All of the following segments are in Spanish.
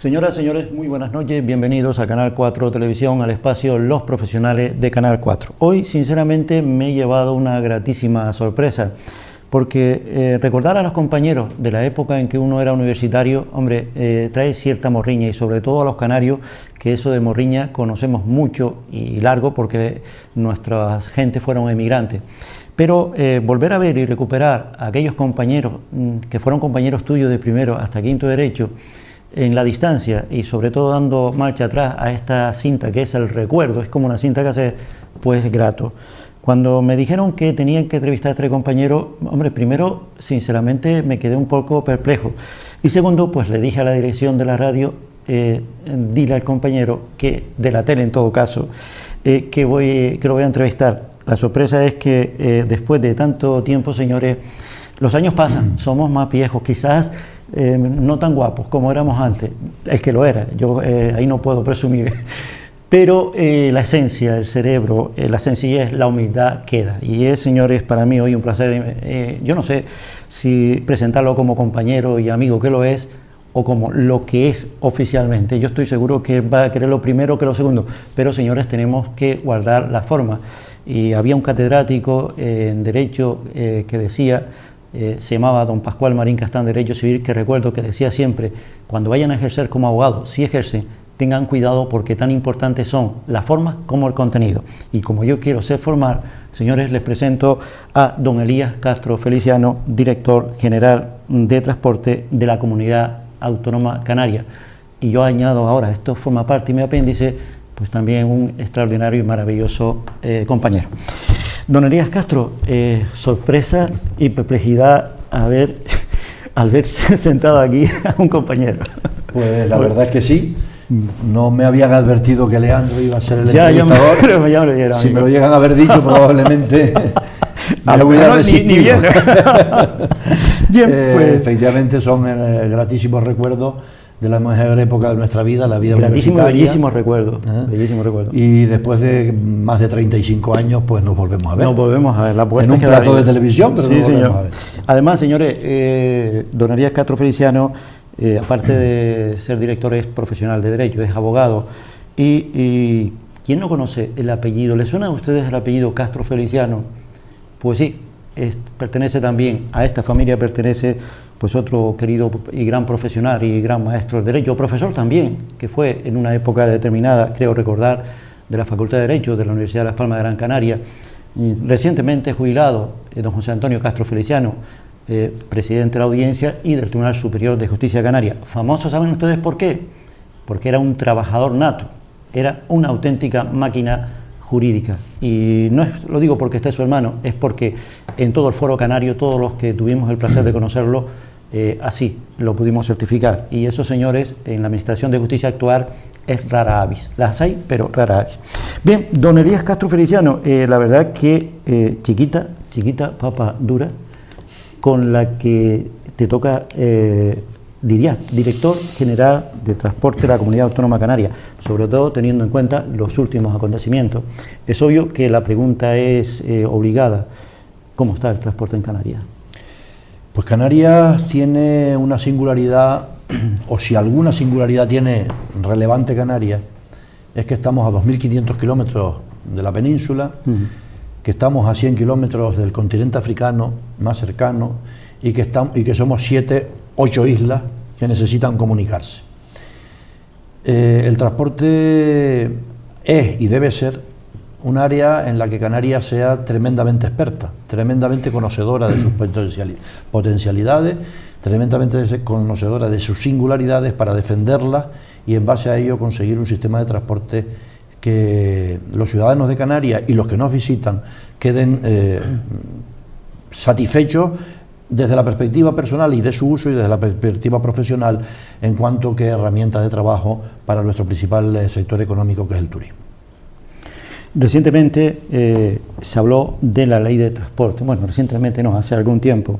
Señoras, señores, muy buenas noches, bienvenidos a Canal 4 Televisión, al espacio Los Profesionales de Canal 4. Hoy, sinceramente, me he llevado una gratísima sorpresa, porque recordar a los compañeros de la época en que uno era universitario, hombre, trae cierta morriña, y sobre todo a los canarios, que eso de morriña conocemos mucho y largo, porque nuestras gentes fueron emigrantes. Pero volver a ver y recuperar a aquellos compañeros que fueron compañeros tuyos de primero hasta quinto derecho, en la distancia y sobre todo dando marcha atrás a esta cinta que es el recuerdo, es como una cinta que hace pues grato. Cuando me dijeron que tenían que entrevistar a este compañero, hombre, primero sinceramente me quedé un poco perplejo y segundo pues le dije a la dirección de la radio, dile al compañero, que de la tele en todo caso, que lo voy a entrevistar. La sorpresa es que después de tanto tiempo, señores, los años pasan, somos más viejos, quizás no tan guapos como éramos antes, el que lo era, yo ahí no puedo presumir, pero la esencia, el cerebro, la sencillez, la humildad queda. Y es, señores, para mí hoy un placer, yo no sé si presentarlo como compañero y amigo que lo es, o como lo que es oficialmente. Yo estoy seguro que va a querer lo primero que lo segundo, pero señores, tenemos que guardar la forma. Y había un catedrático en Derecho que decía, se llamaba don Pascual Marín Castán, Derecho Civil, que recuerdo que decía siempre, cuando vayan a ejercer como abogados, si ejercen, tengan cuidado porque tan importantes son las formas como el contenido. Y como yo quiero ser formal, señores, les presento a don Elías Castro Feliciano, director general de transporte de la Comunidad Autónoma Canaria. Y yo añado ahora, esto forma parte de mi apéndice, pues también un extraordinario y maravilloso compañero. Don Elías Castro, sorpresa y perplejidad al verse sentado aquí a un compañero. Pues la verdad es que sí. No me habían advertido que Leandro iba a ser el entrevistador. Ya me lo dieron. Si me lo llegan a haber dicho, probablemente me hubiera resistido. Bien, pues. Efectivamente son gratísimos recuerdos de la mejor época de nuestra vida, la vida universitaria. Bellísimos recuerdos. Bellísimos recuerdos. Y después de más de 35 años, pues nos volvemos a ver. Nos volvemos a ver. La en un plato de televisión, pero sí, nos volvemos señor. a ver. Además, señores, don Elías Castro Feliciano, aparte de ser director, es profesional de Derecho, es abogado. Y ¿quién no conoce el apellido? ¿Le suena a ustedes el apellido Castro Feliciano? Pues sí, pertenece también a esta familia, pertenece pues otro querido y gran profesional y gran maestro de Derecho, profesor también, que fue en una época determinada, creo recordar, de la Facultad de Derecho de la Universidad de Las Palmas de Gran Canaria, recientemente jubilado, don José Antonio Castro Feliciano, presidente de la Audiencia y del Tribunal Superior de Justicia Canaria. Famoso, ¿saben ustedes por qué? Porque era un trabajador nato, era una auténtica máquina jurídica. Y no lo digo porque esté su hermano, es porque en todo el foro canario, todos los que tuvimos el placer de conocerlo, así lo pudimos certificar. Y esos señores, en la Administración de Justicia actual, es rara avis. Las hay, pero rara avis. Bien, don Elías Castro Feliciano, la verdad que chiquita, papa dura, con la que te toca lidiar, director general de transporte de la Comunidad Autónoma Canaria, sobre todo teniendo en cuenta los últimos acontecimientos. Es obvio que la pregunta es obligada. ¿Cómo está el transporte en Canarias? Pues Canarias tiene una singularidad, o si alguna singularidad tiene relevante Canarias, es que estamos a 2.500 kilómetros de la península, que estamos a 100 kilómetros del continente africano más cercano y que somos 8 islas que necesitan comunicarse. El transporte es y debe ser un área en la que Canarias sea tremendamente experta, tremendamente conocedora de sus potencialidades, tremendamente conocedora de sus singularidades para defenderlas y en base a ello conseguir un sistema de transporte que los ciudadanos de Canarias y los que nos visitan queden satisfechos desde la perspectiva personal y de su uso y desde la perspectiva profesional en cuanto que herramientas de trabajo para nuestro principal sector económico, que es el turismo. Recientemente se habló de la ley de transporte, bueno, recientemente no, hace algún tiempo,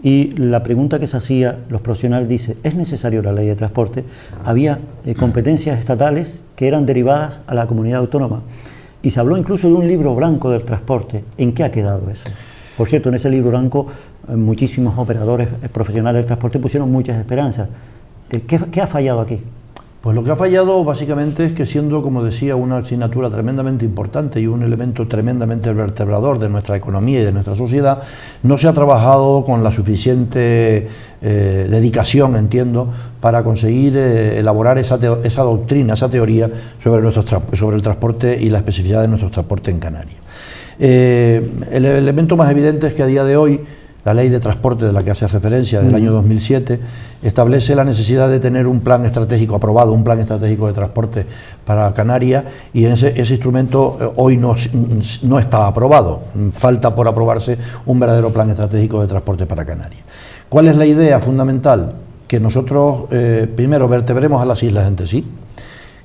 y la pregunta que se hacía, los profesionales dicen, ¿es necesario la ley de transporte? Había competencias estatales que eran derivadas a la comunidad autónoma, y se habló incluso de un libro blanco del transporte. ¿En qué ha quedado eso? Por cierto, en ese libro blanco muchísimos operadores profesionales del transporte pusieron muchas esperanzas. ¿Qué ha fallado aquí? Pues lo que ha fallado básicamente es que, siendo, como decía, una asignatura tremendamente importante y un elemento tremendamente vertebrador de nuestra economía y de nuestra sociedad, no se ha trabajado con la suficiente dedicación, entiendo, para conseguir elaborar esa doctrina, esa teoría sobre el transporte y la especificidad de nuestro transporte en Canarias. El elemento más evidente es que a día de hoy la ley de transporte de la que hace referencia, del año 2007, establece la necesidad de tener un plan estratégico aprobado, un plan estratégico de transporte para Canarias, y ese instrumento hoy no está aprobado. Falta por aprobarse un verdadero plan estratégico de transporte para Canarias. ¿Cuál es la idea fundamental? Que nosotros primero vertebremos a las islas entre sí,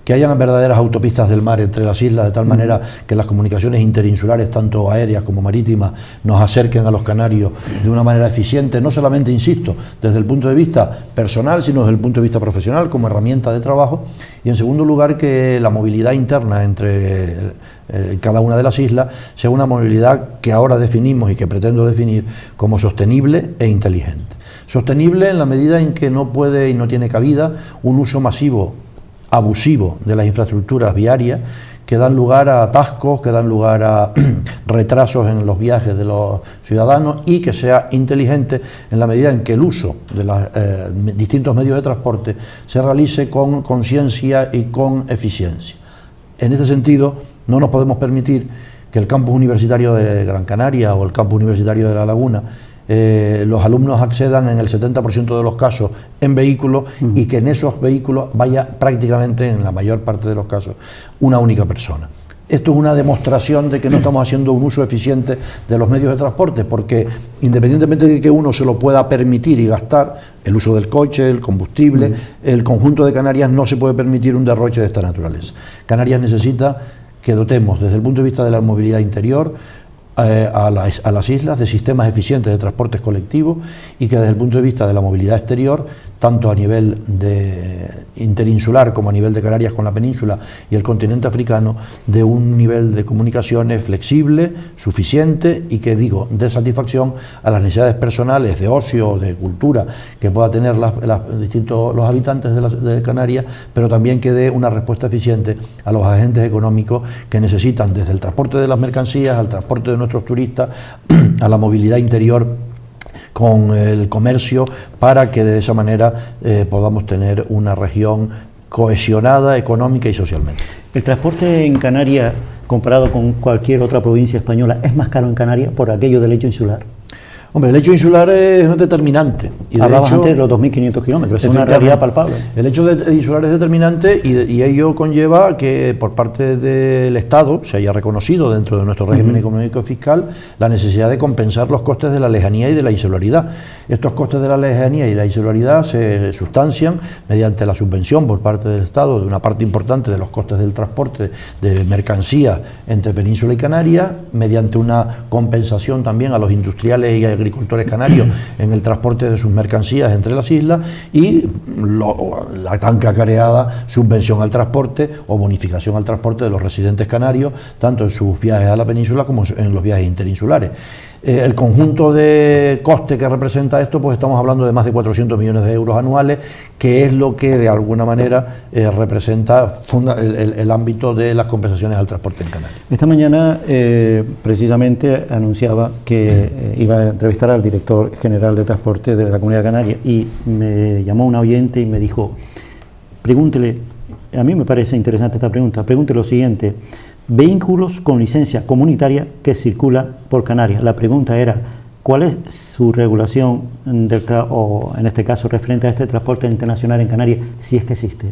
que hayan verdaderas autopistas del mar entre las islas, de tal manera que las comunicaciones interinsulares, tanto aéreas como marítimas, nos acerquen a los canarios de una manera eficiente, no solamente, insisto, desde el punto de vista personal, sino desde el punto de vista profesional, como herramienta de trabajo. Y en segundo lugar, que la movilidad interna entre cada una de las islas sea una movilidad que ahora definimos y que pretendo definir como sostenible e inteligente. Sostenible en la medida en que no puede y no tiene cabida un uso masivo, abusivo de las infraestructuras viarias, que dan lugar a atascos, que dan lugar a retrasos en los viajes de los ciudadanos, y que sea inteligente en la medida en que el uso de los distintos medios de transporte se realice con conciencia y con eficiencia. En este sentido, no nos podemos permitir que el campus universitario de Gran Canaria o el campus universitario de La Laguna, los alumnos accedan en el 70% de los casos en vehículos, y que en esos vehículos vaya prácticamente, en la mayor parte de los casos, una única persona. Esto es una demostración de que no estamos haciendo un uso eficiente de los medios de transporte, porque independientemente de que uno se lo pueda permitir y gastar, el uso del coche, el combustible, el conjunto de Canarias no se puede permitir un derroche de esta naturaleza. Canarias necesita que dotemos, desde el punto de vista de la movilidad interior, a las islas de sistemas eficientes de transportes colectivos, y que desde el punto de vista de la movilidad exterior, tanto a nivel interinsular como a nivel de Canarias con la península y el continente africano, de un nivel de comunicaciones flexible, suficiente, y que, dé satisfacción a las necesidades personales de ocio, de cultura, que pueda tener los habitantes de Canarias, pero también que dé una respuesta eficiente a los agentes económicos que necesitan, desde el transporte de las mercancías al transporte de nuestros turistas, a la movilidad interior con el comercio, para que de esa manera podamos tener una región cohesionada económica y socialmente. ¿El transporte en Canarias, comparado con cualquier otra provincia española, es más caro en Canarias por aquello del hecho insular? Hombre, el hecho insular es determinante. Y hablabas antes de los 2.500 kilómetros, es una realidad palpable. El hecho insular es determinante, y ello conlleva que por parte del Estado se haya reconocido dentro de nuestro régimen económico y fiscal la necesidad de compensar los costes de la lejanía y de la insularidad. Estos costes de la lejanía y la insularidad se sustancian mediante la subvención por parte del Estado de una parte importante de los costes del transporte de mercancías entre Península y Canarias, mediante una compensación también a los industriales y agricultores canarios en el transporte de sus mercancías entre las islas, y la tan cacareada subvención al transporte o bonificación al transporte de los residentes canarios, tanto en sus viajes a la península como en los viajes interinsulares. El conjunto de coste que representa esto, pues estamos hablando de más de 400 millones de euros anuales, que es lo que de alguna manera representa el ámbito de las compensaciones al transporte en Canarias. Esta mañana precisamente anunciaba que iba a entrevistar al director general de transporte de la Comunidad Canaria, y me llamó una oyente y me dijo: pregúntele, a mí me parece interesante esta pregunta, pregúntele lo siguiente: vehículos con licencia comunitaria que circulan por Canarias. La pregunta era: ¿cuál es su regulación o en este caso referente a este transporte internacional en Canarias, si es que existe?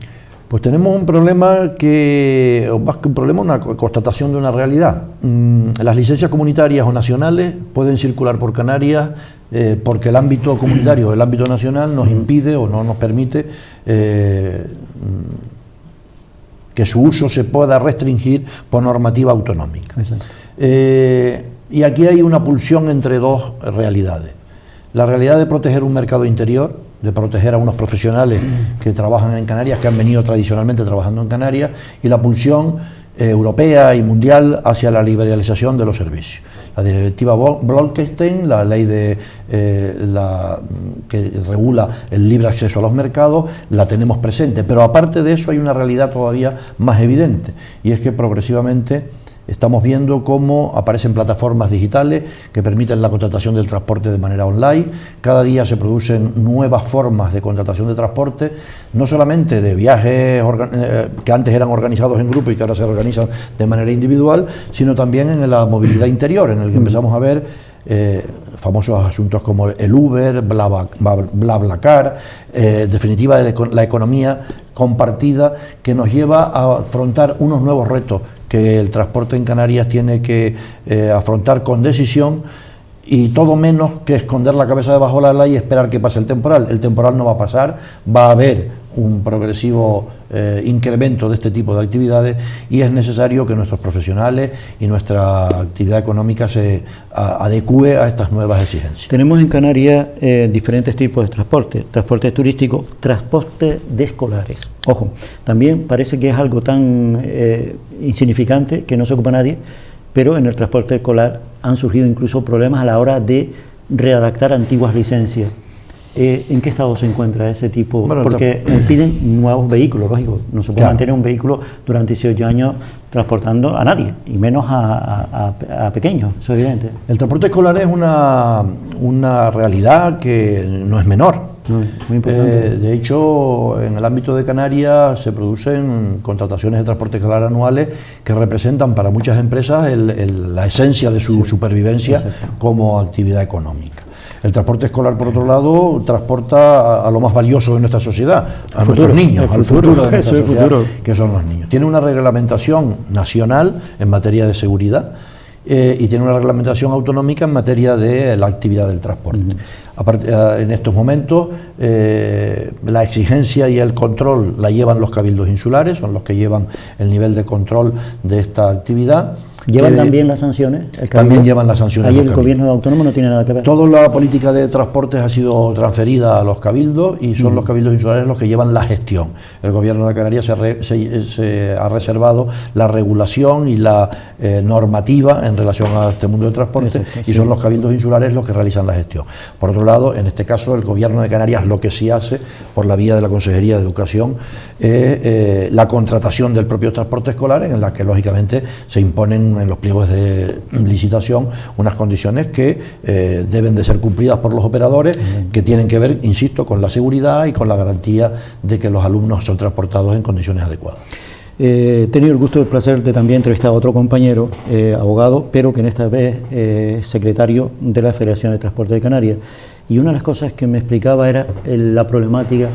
Pues tenemos un problema más que un problema, una constatación de una realidad. Las licencias comunitarias o nacionales pueden circular por Canarias porque el ámbito comunitario o el ámbito nacional nos impide o no nos permite que su uso se pueda restringir por normativa autonómica. Y aquí hay una pulsión entre dos realidades. La realidad de proteger un mercado interior, de proteger a unos profesionales que trabajan en Canarias, que han venido tradicionalmente trabajando en Canarias, y la pulsión europea y mundial hacia la liberalización de los servicios. La directiva Bolkestein, la ley que regula el libre acceso a los mercados, la tenemos presente, pero aparte de eso hay una realidad todavía más evidente, y es que progresivamente estamos viendo cómo aparecen plataformas digitales que permiten la contratación del transporte de manera online. Cada día se producen nuevas formas de contratación de transporte, no solamente de viajes que antes eran organizados en grupo y que ahora se organizan de manera individual, sino también en la movilidad interior, en el que empezamos a ver famosos asuntos como el Uber, BlaBlaCar, definitiva la economía compartida, que nos lleva a afrontar unos nuevos retos que el transporte en Canarias tiene que afrontar con decisión, y todo menos que esconder la cabeza debajo del ala y esperar que pase el temporal. El temporal no va a pasar, va a haber un progresivo incremento de este tipo de actividades, y es necesario que nuestros profesionales y nuestra actividad económica se adecue a estas nuevas exigencias. Tenemos en Canarias diferentes tipos de transporte turístico, transporte de escolares. Ojo, también parece que es algo tan insignificante que no se ocupa nadie, pero en el transporte escolar han surgido incluso problemas a la hora de readaptar antiguas licencias. ¿En qué estado se encuentra ese tipo? Bueno, porque piden nuevos vehículos, lógico. No se puede mantener un vehículo durante 18 años transportando a nadie, y menos a pequeños, eso es evidente. El transporte escolar es una realidad que no es menor. Muy importante. De hecho, en el ámbito de Canarias se producen contrataciones de transporte escolar anuales que representan para muchas empresas la esencia de su supervivencia como actividad económica. El transporte escolar, por otro lado, transporta a lo más valioso de nuestra sociedad, a nuestros niños, al futuro de nuestra sociedad, que son los niños. Tiene una reglamentación nacional en materia de seguridad, y tiene una reglamentación autonómica en materia de la actividad del transporte. En estos momentos la exigencia y el control la llevan los cabildos insulares, son los que llevan el nivel de control de esta actividad. ¿Llevan también las sanciones? También llevan las sanciones. Ahí el gobierno autónomo no tiene nada que ver. Toda la política de transportes ha sido transferida a los cabildos, y son los cabildos insulares los que llevan la gestión. El gobierno de Canarias se ha reservado la regulación y la normativa en relación a este mundo del transporte, y son los cabildos insulares los que realizan la gestión. Por otro lado, en este caso, el gobierno de Canarias lo que sí hace, por la vía de la Consejería de Educación, es la contratación del propio transporte escolar, en la que lógicamente se imponen en los pliegos de licitación unas condiciones que deben de ser cumplidas por los operadores, que tienen que ver, insisto, con la seguridad y con la garantía de que los alumnos son transportados en condiciones adecuadas. He tenido el gusto y el placer de también entrevistar a otro compañero, abogado, pero que en esta vez es secretario de la Federación de Transporte de Canarias, y una de las cosas que me explicaba era la problemática,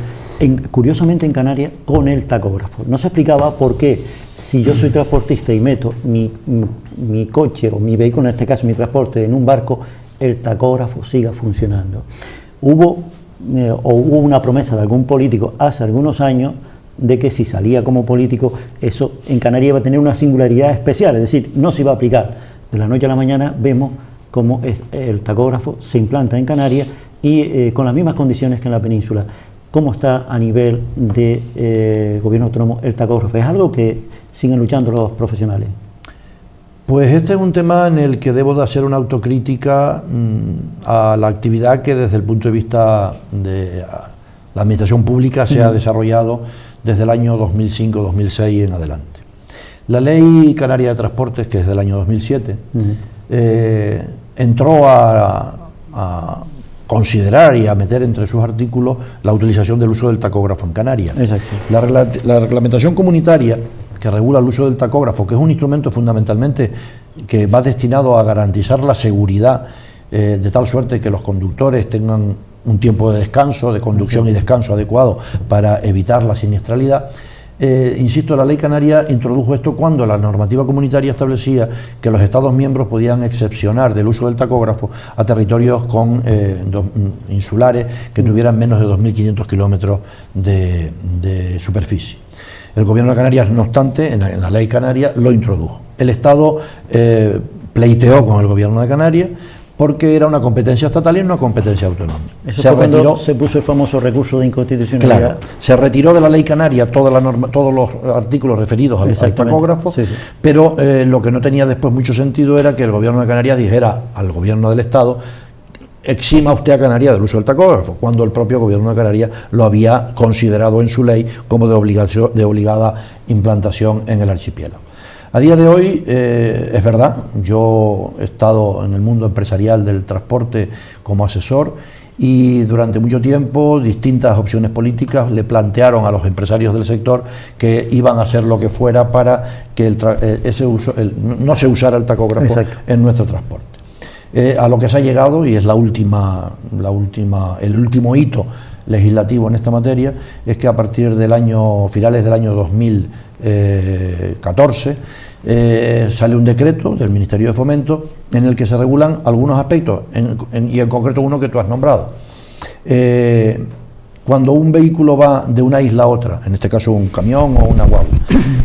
curiosamente en Canarias, con el tacógrafo. No se explicaba por qué, si yo soy transportista y meto mi coche o mi vehículo, en este caso mi transporte, en un barco, el tacógrafo siga funcionando. Hubo una promesa de algún político hace algunos años de que si salía como político, eso en Canarias iba a tener una singularidad especial, es decir, no se iba a aplicar. De la noche a la mañana vemos cómo el tacógrafo se implanta en Canarias, y con las mismas condiciones que en la península. ¿Cómo está a nivel de gobierno autónomo el tacógrafo? ¿Es algo que siguen luchando los profesionales? Pues este es un tema en el que debo de hacer una autocrítica a la actividad que desde el punto de vista de la administración pública se ha desarrollado desde el año 2005-2006 en adelante. La Ley Canaria de Transportes, que es del año 2007, entró a considerar y a meter entre sus artículos la utilización del uso del tacógrafo en Canarias. Exacto. La reglamentación comunitaria que regula el uso del tacógrafo, que es un instrumento fundamentalmente que va destinado a garantizar la seguridad, de tal suerte que los conductores tengan un tiempo de descanso, de conducción y descanso adecuado para evitar la siniestralidad. Insisto, la ley canaria introdujo esto cuando la normativa comunitaria establecía que los Estados miembros podían excepcionar del uso del tacógrafo a territorios insulares que tuvieran menos de 2.500 kilómetros de superficie. El gobierno de Canarias, no obstante, en la ley canaria lo introdujo. El Estado pleiteó con el gobierno de Canarias porque era una competencia estatal y no una competencia autonómica. Eso fue cuando se puso el famoso recurso de inconstitucionalidad. Claro, se retiró de la ley canaria todos los artículos referidos al tacógrafo, sí. Pero lo que no tenía después mucho sentido era que el gobierno de Canarias dijera al gobierno del Estado: exima usted a Canarias del uso del tacógrafo, cuando el propio gobierno de Canarias lo había considerado en su ley como de obligada implantación en el archipiélago. A día de hoy, es verdad, yo he estado en el mundo empresarial del transporte como asesor, y durante mucho tiempo distintas opciones políticas le plantearon a los empresarios del sector que iban a hacer lo que fuera para que no se usara el tacógrafo. Exacto. En nuestro transporte. A lo que se ha llegado, y es el último hito legislativo en esta materia, es que a partir finales del año 2014 sale un decreto del Ministerio de Fomento en el que se regulan algunos aspectos, y en concreto uno que tú has nombrado. Cuando un vehículo va de una isla a otra, en este caso un camión o una guagua,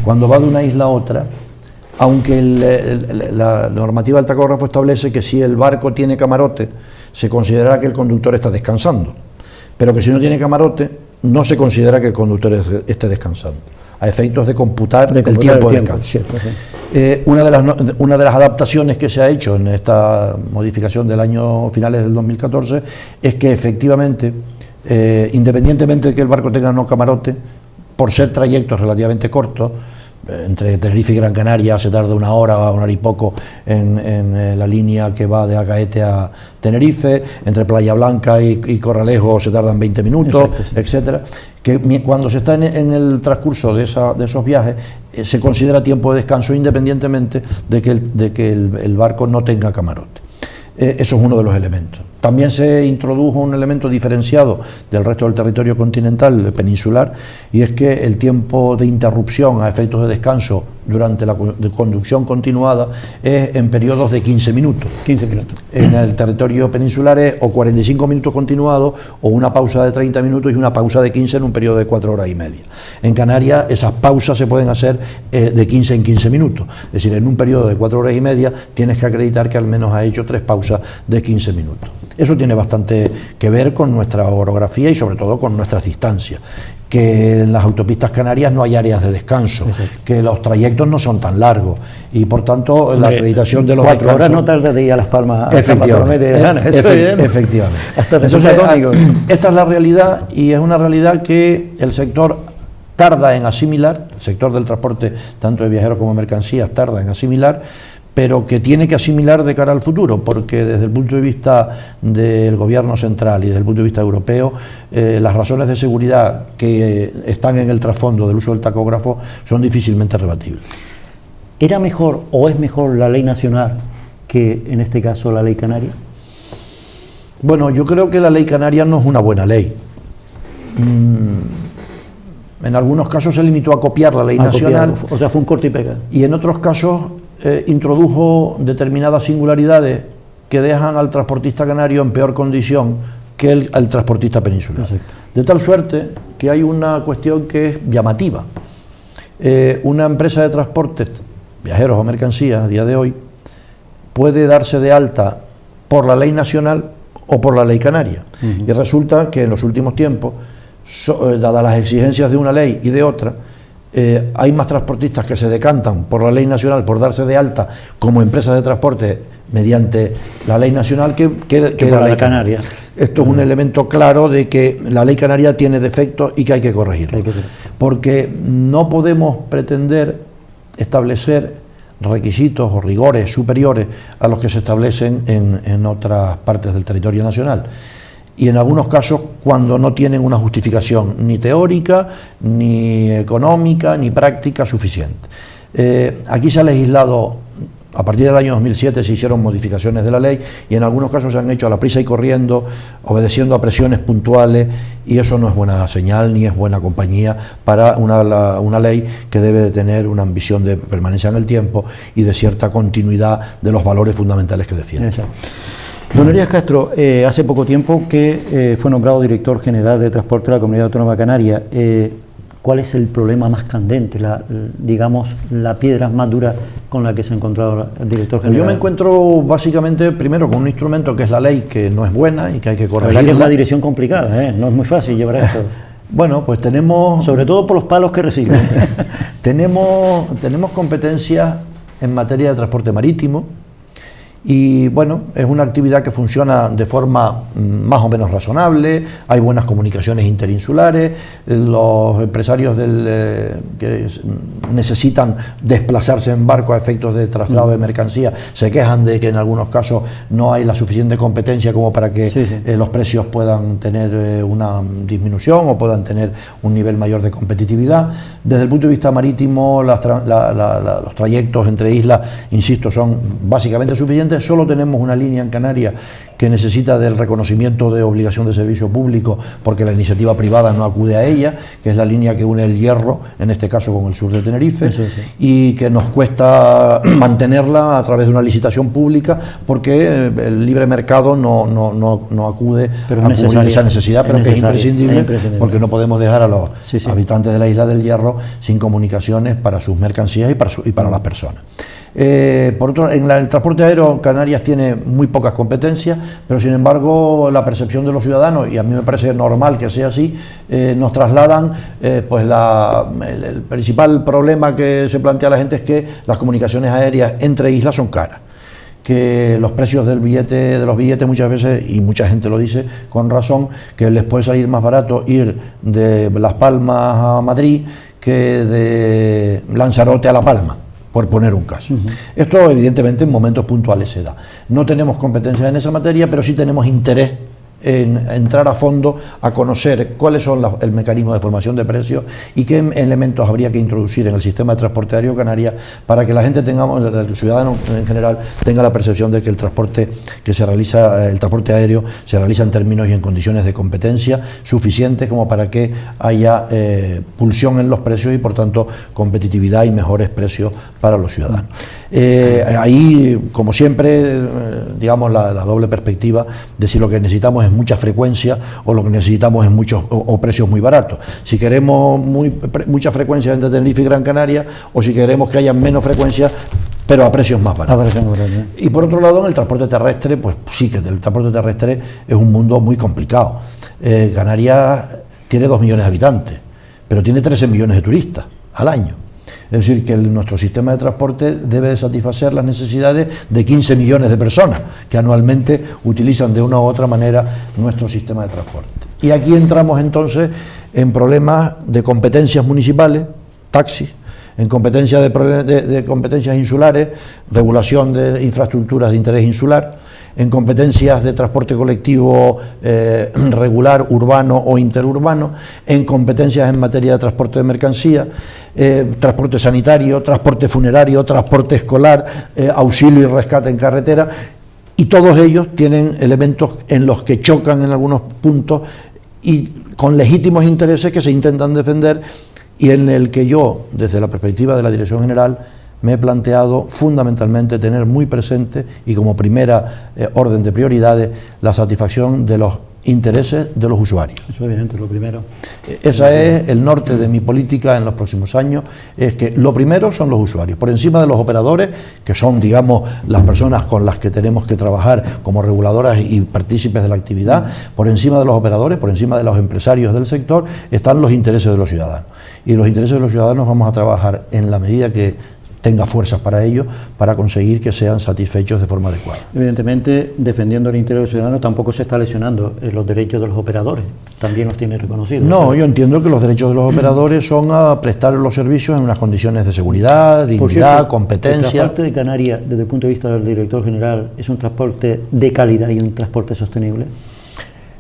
cuando va de una isla a otra, aunque la normativa del tacógrafo establece que si el barco tiene camarote, se considerará que el conductor está descansando, pero que si no tiene camarote, no se considera que el conductor esté descansando, a efectos de computar el tiempo de descanso. Cierto, sí. Una de las adaptaciones que se ha hecho en esta modificación del año finales del 2014 es que efectivamente, independientemente de que el barco tenga o no camarote, por ser trayectos relativamente cortos, entre Tenerife y Gran Canaria se tarda una hora y poco en la línea que va de Alcaete a Tenerife, entre Playa Blanca y Corralejo se tardan 20 minutos, exacto, sí. Etcétera, que cuando se está en el transcurso de esos viajes se considera tiempo de descanso independientemente de que el barco no tenga camarote. Eso es uno de los elementos. También se introdujo un elemento diferenciado del resto del territorio continental peninsular, y es que el tiempo de interrupción a efectos de descanso durante la conducción continuada es en periodos de 15 minutos. 15 minutos. En el territorio peninsular es o 45 minutos continuados o una pausa de 30 minutos y una pausa de 15 en un periodo de 4 horas y media. En Canarias esas pausas se pueden hacer de 15 en 15 minutos, es decir, en un periodo de 4 horas y media tienes que acreditar que al menos has hecho 3 pausas de 15 minutos. Eso tiene bastante que ver con nuestra orografía y sobre todo con nuestras distancias, que en las autopistas canarias no hay áreas de descanso, exacto, que los trayectos no son tan largos y por tanto la acreditación de los 4 horas no tarda de ir a Las Palmas a San Bartolomé de Gana, efectivamente. Hasta entonces, esta es la realidad, y es una realidad que el sector tarda en asimilar, el sector del transporte tanto de viajeros como de mercancías tarda en asimilar, pero que tiene que asimilar de cara al futuro, porque desde el punto de vista del gobierno central y desde el punto de vista europeo, las razones de seguridad que están en el trasfondo del uso del tacógrafo son difícilmente rebatibles. ¿Era mejor o es mejor la ley nacional que en este caso la ley canaria? Bueno, yo creo que la ley canaria no es una buena ley. En algunos casos se limitó a copiar la ley nacional. O sea, fue un corte y pega. Y en otros casos introdujo determinadas singularidades que dejan al transportista canario en peor condición que el transportista peninsular. Exacto. De tal suerte que hay una cuestión que es llamativa. Una empresa de transporte, viajeros o mercancías, a día de hoy, puede darse de alta por la ley nacional o por la ley canaria. Y resulta que en los últimos tiempos, dadas las exigencias de una ley y de otra, hay más transportistas que se decantan por la ley nacional, por darse de alta como empresas de transporte mediante la ley nacional que la ley canaria. Esto es un elemento claro de que la ley canaria tiene defectos y que hay que corregirlo. Porque no podemos pretender establecer requisitos o rigores superiores a los que se establecen en otras partes del territorio nacional. Y en algunos casos cuando no tienen una justificación ni teórica, ni económica, ni práctica suficiente. Aquí se ha legislado, a partir del año 2007 se hicieron modificaciones de la ley y en algunos casos se han hecho a la prisa y corriendo, obedeciendo a presiones puntuales, y eso no es buena señal ni es buena compañía para una ley que debe de tener una ambición de permanencia en el tiempo y de cierta continuidad de los valores fundamentales que defiende. Exacto. Don Elías Castro, hace poco tiempo que fue nombrado director general de transporte de la Comunidad Autónoma Canaria. ¿cuál es el problema más candente, digamos, la piedra más dura con la que se ha encontrado el director general? Pues yo me encuentro básicamente primero con un instrumento que es la ley, que no es buena y que hay que corregirla. Es una dirección complicada, no es muy fácil llevar esto. Bueno, pues tenemos... Sobre todo por los palos que reciben. tenemos competencias en materia de transporte marítimo. Y bueno, es una actividad que funciona de forma más o menos razonable, hay buenas comunicaciones interinsulares, los empresarios que necesitan desplazarse en barco a efectos de traslado de mercancía se quejan de que en algunos casos no hay la suficiente competencia como para que los precios puedan tener una disminución o puedan tener un nivel mayor de competitividad. Desde el punto de vista marítimo, los trayectos entre islas, insisto, son básicamente suficientes. Solo tenemos una línea en Canarias que necesita del reconocimiento de obligación de servicio público porque la iniciativa privada no acude a ella, que es la línea que une el Hierro, en este caso con el sur de Tenerife, y que nos cuesta mantenerla a través de una licitación pública porque el libre mercado no acude a cubrir esa necesidad, pero que es imprescindible porque no podemos dejar a los habitantes de la isla del Hierro sin comunicaciones para sus mercancías y para las personas. Por otro, en el transporte aéreo Canarias tiene muy pocas competencias, pero sin embargo la percepción de los ciudadanos, y a mí me parece normal que sea así, nos trasladan pues el principal problema que se plantea a la gente es que las comunicaciones aéreas entre islas son caras, que los precios de los billetes muchas veces, y mucha gente lo dice con razón, que les puede salir más barato ir de Las Palmas a Madrid que de Lanzarote a La Palma, por poner un caso. Esto evidentemente en momentos puntuales se da. No tenemos competencia en esa materia, pero sí tenemos interés en entrar a fondo a conocer cuáles son el mecanismo de formación de precios y qué elementos habría que introducir en el sistema de transporte aéreo Canarias para que la gente el ciudadano en general tenga la percepción de que el transporte el transporte aéreo se realiza en términos y en condiciones de competencia suficientes como para que haya pulsión en los precios y por tanto competitividad y mejores precios para los ciudadanos. Ahí, como siempre, digamos la doble perspectiva de si lo que necesitamos es mucha frecuencia o lo que necesitamos es o precios muy baratos. Si queremos mucha frecuencia entre Tenerife y Gran Canaria, o si queremos que haya menos frecuencia pero a precios más baratos. Y por otro lado, en el transporte terrestre, pues sí que el transporte terrestre es un mundo muy complicado. Canarias tiene 2 millones de habitantes, pero tiene 13 millones de turistas al año. Es decir, que nuestro sistema de transporte debe satisfacer las necesidades de 15 millones de personas que anualmente utilizan de una u otra manera nuestro sistema de transporte. Y aquí entramos entonces en problemas de competencias municipales, taxis, en competencias de competencias insulares, regulación de infraestructuras de interés insular, en competencias de transporte colectivo regular, urbano o interurbano, en competencias en materia de transporte de mercancía, transporte sanitario, transporte funerario, transporte escolar, auxilio y rescate en carretera, y todos ellos tienen elementos en los que chocan en algunos puntos y con legítimos intereses que se intentan defender y en el que yo, desde la perspectiva de la Dirección General, me he planteado fundamentalmente tener muy presente y como primera orden de prioridades la satisfacción de los intereses de los usuarios. Eso es evidente, lo primero. Ese es el norte de mi política en los próximos años, es que lo primero son los usuarios, por encima de los operadores, que son, digamos, las personas con las que tenemos que trabajar como reguladoras y partícipes de la actividad, por encima de los operadores, por encima de los empresarios del sector, están los intereses de los ciudadanos. Y los intereses de los ciudadanos vamos a trabajar en la medida que tenga fuerzas para ello, para conseguir que sean satisfechos de forma adecuada. Evidentemente, defendiendo el interés del ciudadano, tampoco se está lesionando los derechos de los operadores, también los tiene reconocidos. No, yo entiendo que los derechos de los operadores son a prestar los servicios en unas condiciones de seguridad, dignidad, competencia. ¿El transporte de Canarias, desde el punto de vista del director general, es un transporte de calidad y un transporte sostenible?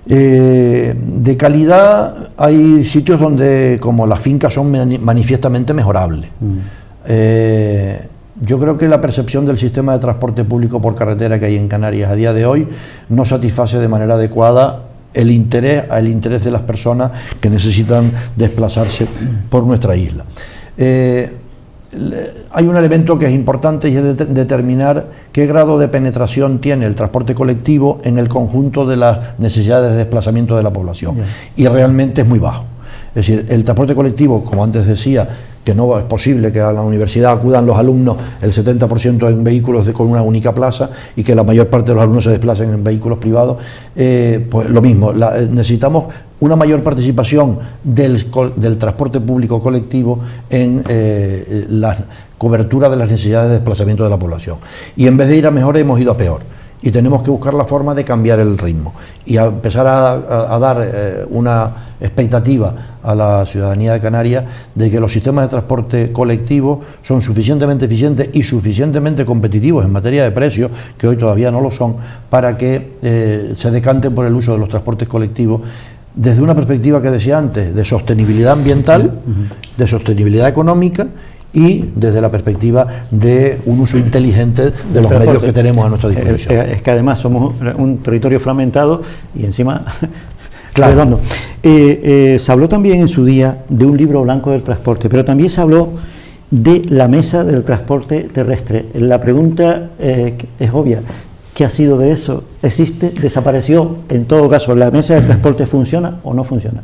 De calidad hay sitios donde, como las fincas, son manifiestamente mejorables. Yo creo que la percepción del sistema de transporte público por carretera que hay en Canarias a día de hoy no satisface de manera adecuada el interés de las personas que necesitan desplazarse por nuestra isla. Hay un elemento que es importante y es determinar qué grado de penetración tiene el transporte colectivo en el conjunto de las necesidades de desplazamiento de la población. Y realmente es muy bajo. Es decir, el transporte colectivo, como antes decía, que no es posible que a la universidad acudan los alumnos el 70% en vehículos con una única plaza y que la mayor parte de los alumnos se desplacen en vehículos privados, pues lo mismo, necesitamos una mayor participación del transporte público colectivo en la cobertura de las necesidades de desplazamiento de la población. Y en vez de ir a mejor, hemos ido a peor. Y tenemos que buscar la forma de cambiar el ritmo y a empezar a dar una expectativa a la ciudadanía de Canarias de que los sistemas de transporte colectivo son suficientemente eficientes y suficientemente competitivos en materia de precios, que hoy todavía no lo son, para que se decanten por el uso de los transportes colectivos desde una perspectiva que decía antes, de sostenibilidad ambiental, de sostenibilidad económica, y desde la perspectiva de un uso inteligente de los medios que tenemos a nuestra disposición. Es que además somos un territorio fragmentado y encima claro. redondo. Se habló también en su día de un libro blanco del transporte, pero también se habló de la mesa del transporte terrestre. La pregunta es obvia. ¿Qué ha sido de eso? ¿Existe? ¿Desapareció? En todo caso, ¿la mesa del transporte funciona o no funciona?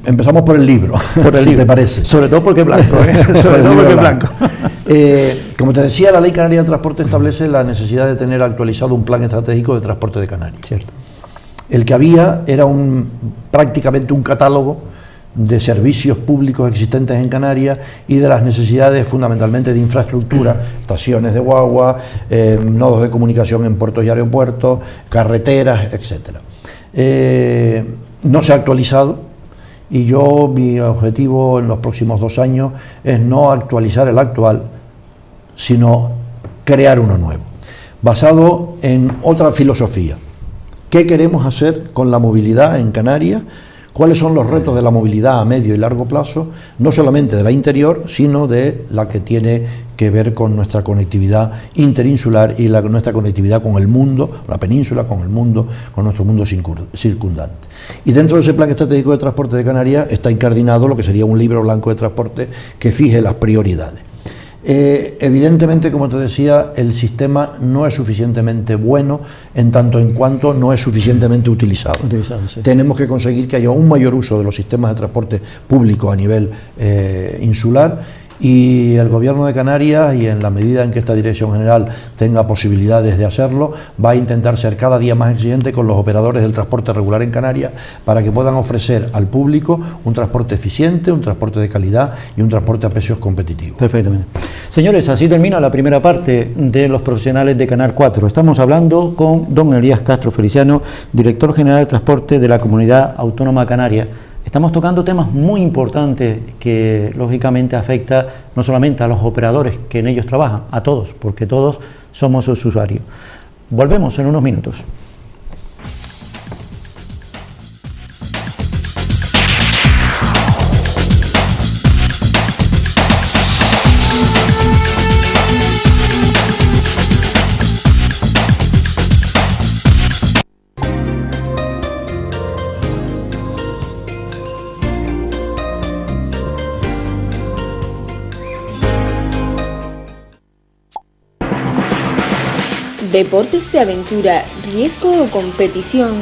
Empezamos por el libro, si te parece. Sobre todo porque es blanco. Sobre todo porque es blanco. Como te decía, la Ley Canaria de Transporte establece la necesidad de tener actualizado un plan estratégico de transporte de Canarias. Cierto. El que había era prácticamente un catálogo de servicios públicos existentes en Canarias y de las necesidades fundamentalmente de infraestructura, estaciones de guagua, nodos de comunicación en puertos y aeropuertos, carreteras, etcétera. No se ha actualizado y mi objetivo en los próximos 2 años es no actualizar el actual, sino crear uno nuevo, basado en otra filosofía. ¿Qué queremos hacer con la movilidad en Canarias? ¿Cuáles son los retos de la movilidad a medio y largo plazo? No solamente de la interior, sino de la que tiene que ver con nuestra conectividad interinsular y nuestra conectividad con el mundo, la península, con el mundo, con nuestro mundo circundante. Y dentro de ese plan estratégico de transporte de Canarias está incardinado lo que sería un libro blanco de transporte que fije las prioridades. Evidentemente, como te decía, el sistema no es suficientemente bueno en tanto en cuanto no es suficientemente utilizado. Sí. Tenemos que conseguir que haya un mayor uso de los sistemas de transporte público a nivel insular, y el Gobierno de Canarias, y en la medida en que esta Dirección General tenga posibilidades de hacerlo, va a intentar ser cada día más exigente con los operadores del transporte regular en Canarias para que puedan ofrecer al público un transporte eficiente, un transporte de calidad y un transporte a precios competitivos. Perfectamente. Señores, así termina la primera parte de Los Profesionales de Canal 4. Estamos hablando con don Elías Castro Feliciano, Director General de Transporte de la Comunidad Autónoma Canaria. Estamos tocando temas muy importantes que lógicamente afecta no solamente a los operadores que en ellos trabajan, a todos, porque todos somos sus usuarios. Volvemos en unos minutos. Deportes de aventura, riesgo o competición.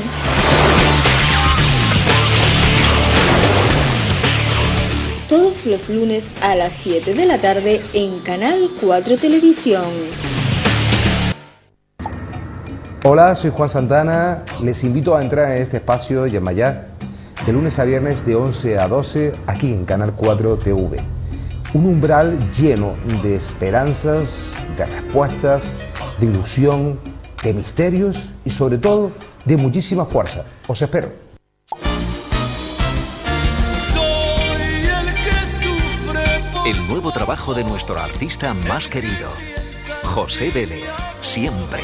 Todos los lunes a las 7 de la tarde en Canal 4 Televisión. Hola, soy Juan Santana. Les invito a entrar en este espacio Yamayá de lunes a viernes de 11 a 12 aquí en Canal 4 TV. Un umbral lleno de esperanzas, de respuestas, de ilusión, de misterios y sobre todo de muchísima fuerza. Os espero. El nuevo trabajo de nuestro artista más querido, José Vélez, Siempre.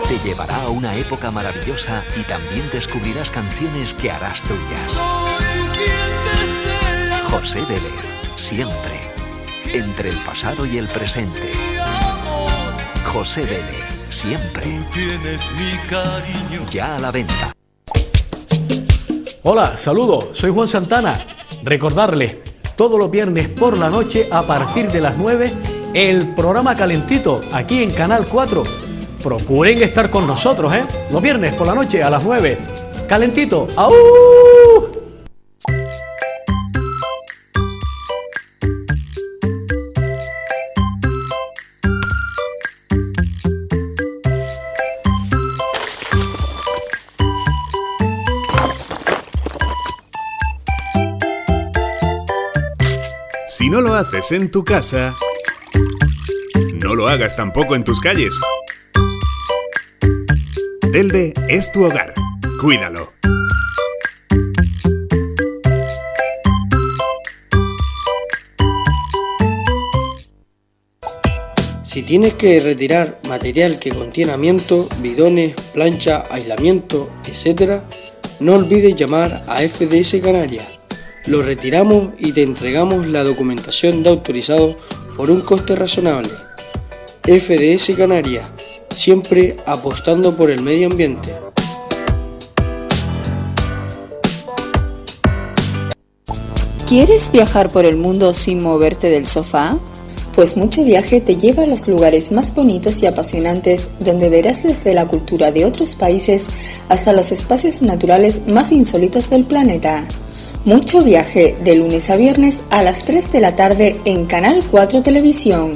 Te llevará a una época maravillosa y también descubrirás canciones que harás tuyas. José Vélez, Siempre. Entre el pasado y el presente. José Vélez, Siempre. Tú tienes mi cariño. Ya a la venta. Hola, saludos, soy Juan Santana. Recordarles, todos los viernes por la noche a partir de las 9, el programa Calentito, aquí en Canal 4. Procuren estar con nosotros, los viernes por la noche a las 9. Calentito, ¡au! Si no lo haces en tu casa, no lo hagas tampoco en tus calles. Delve es tu hogar. Cuídalo. Si tienes que retirar material que contiene amianto, bidones, plancha, aislamiento, etc., no olvides llamar a FDS Canarias. Lo retiramos y te entregamos la documentación de autorizado por un coste razonable. FDS Canarias, siempre apostando por el medio ambiente. ¿Quieres viajar por el mundo sin moverte del sofá? Pues Mucho Viaje te lleva a los lugares más bonitos y apasionantes, donde verás desde la cultura de otros países hasta los espacios naturales más insólitos del planeta. Mucho Viaje, de lunes a viernes a las 3 de la tarde en Canal 4 Televisión.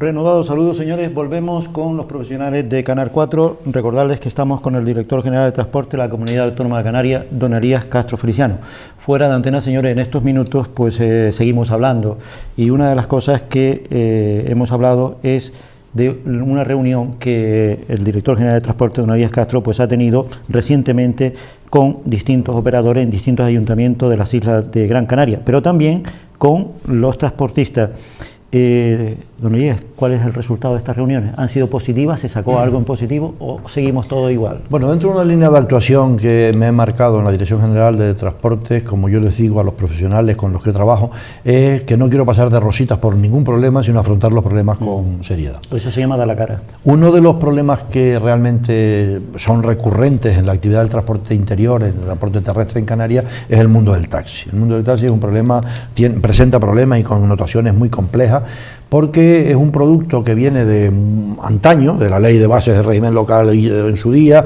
Renovados saludos, señores. Volvemos con los profesionales de Canal 4. Recordarles que estamos con el director general de Transporte de la Comunidad Autónoma de Canarias, don Elías Castro Feliciano. Fuera de antena, señores, en estos minutos pues seguimos hablando, y una de las cosas que hemos hablado es de una reunión que el director general de Transporte, don Elías Castro, pues ha tenido recientemente con distintos operadores en distintos ayuntamientos de las islas de Gran Canaria, pero también con los transportistas. Don Elías, ¿cuál es el resultado de estas reuniones? ¿Han sido positivas? ¿Se sacó algo en positivo o seguimos todo igual? Bueno, dentro de una línea de actuación que me he marcado en la Dirección General de Transportes, como yo les digo a los profesionales con los que trabajo, es que no quiero pasar de rositas por ningún problema, sino afrontar los problemas con seriedad. Eso se llama dar la cara. Uno de los problemas que realmente son recurrentes en la actividad del transporte interior, en el transporte terrestre en Canarias, es el mundo del taxi. El mundo del taxi es un problema, presenta problemas y connotaciones muy complejas, porque es un producto que viene de antaño, de la ley de bases del régimen local en su día,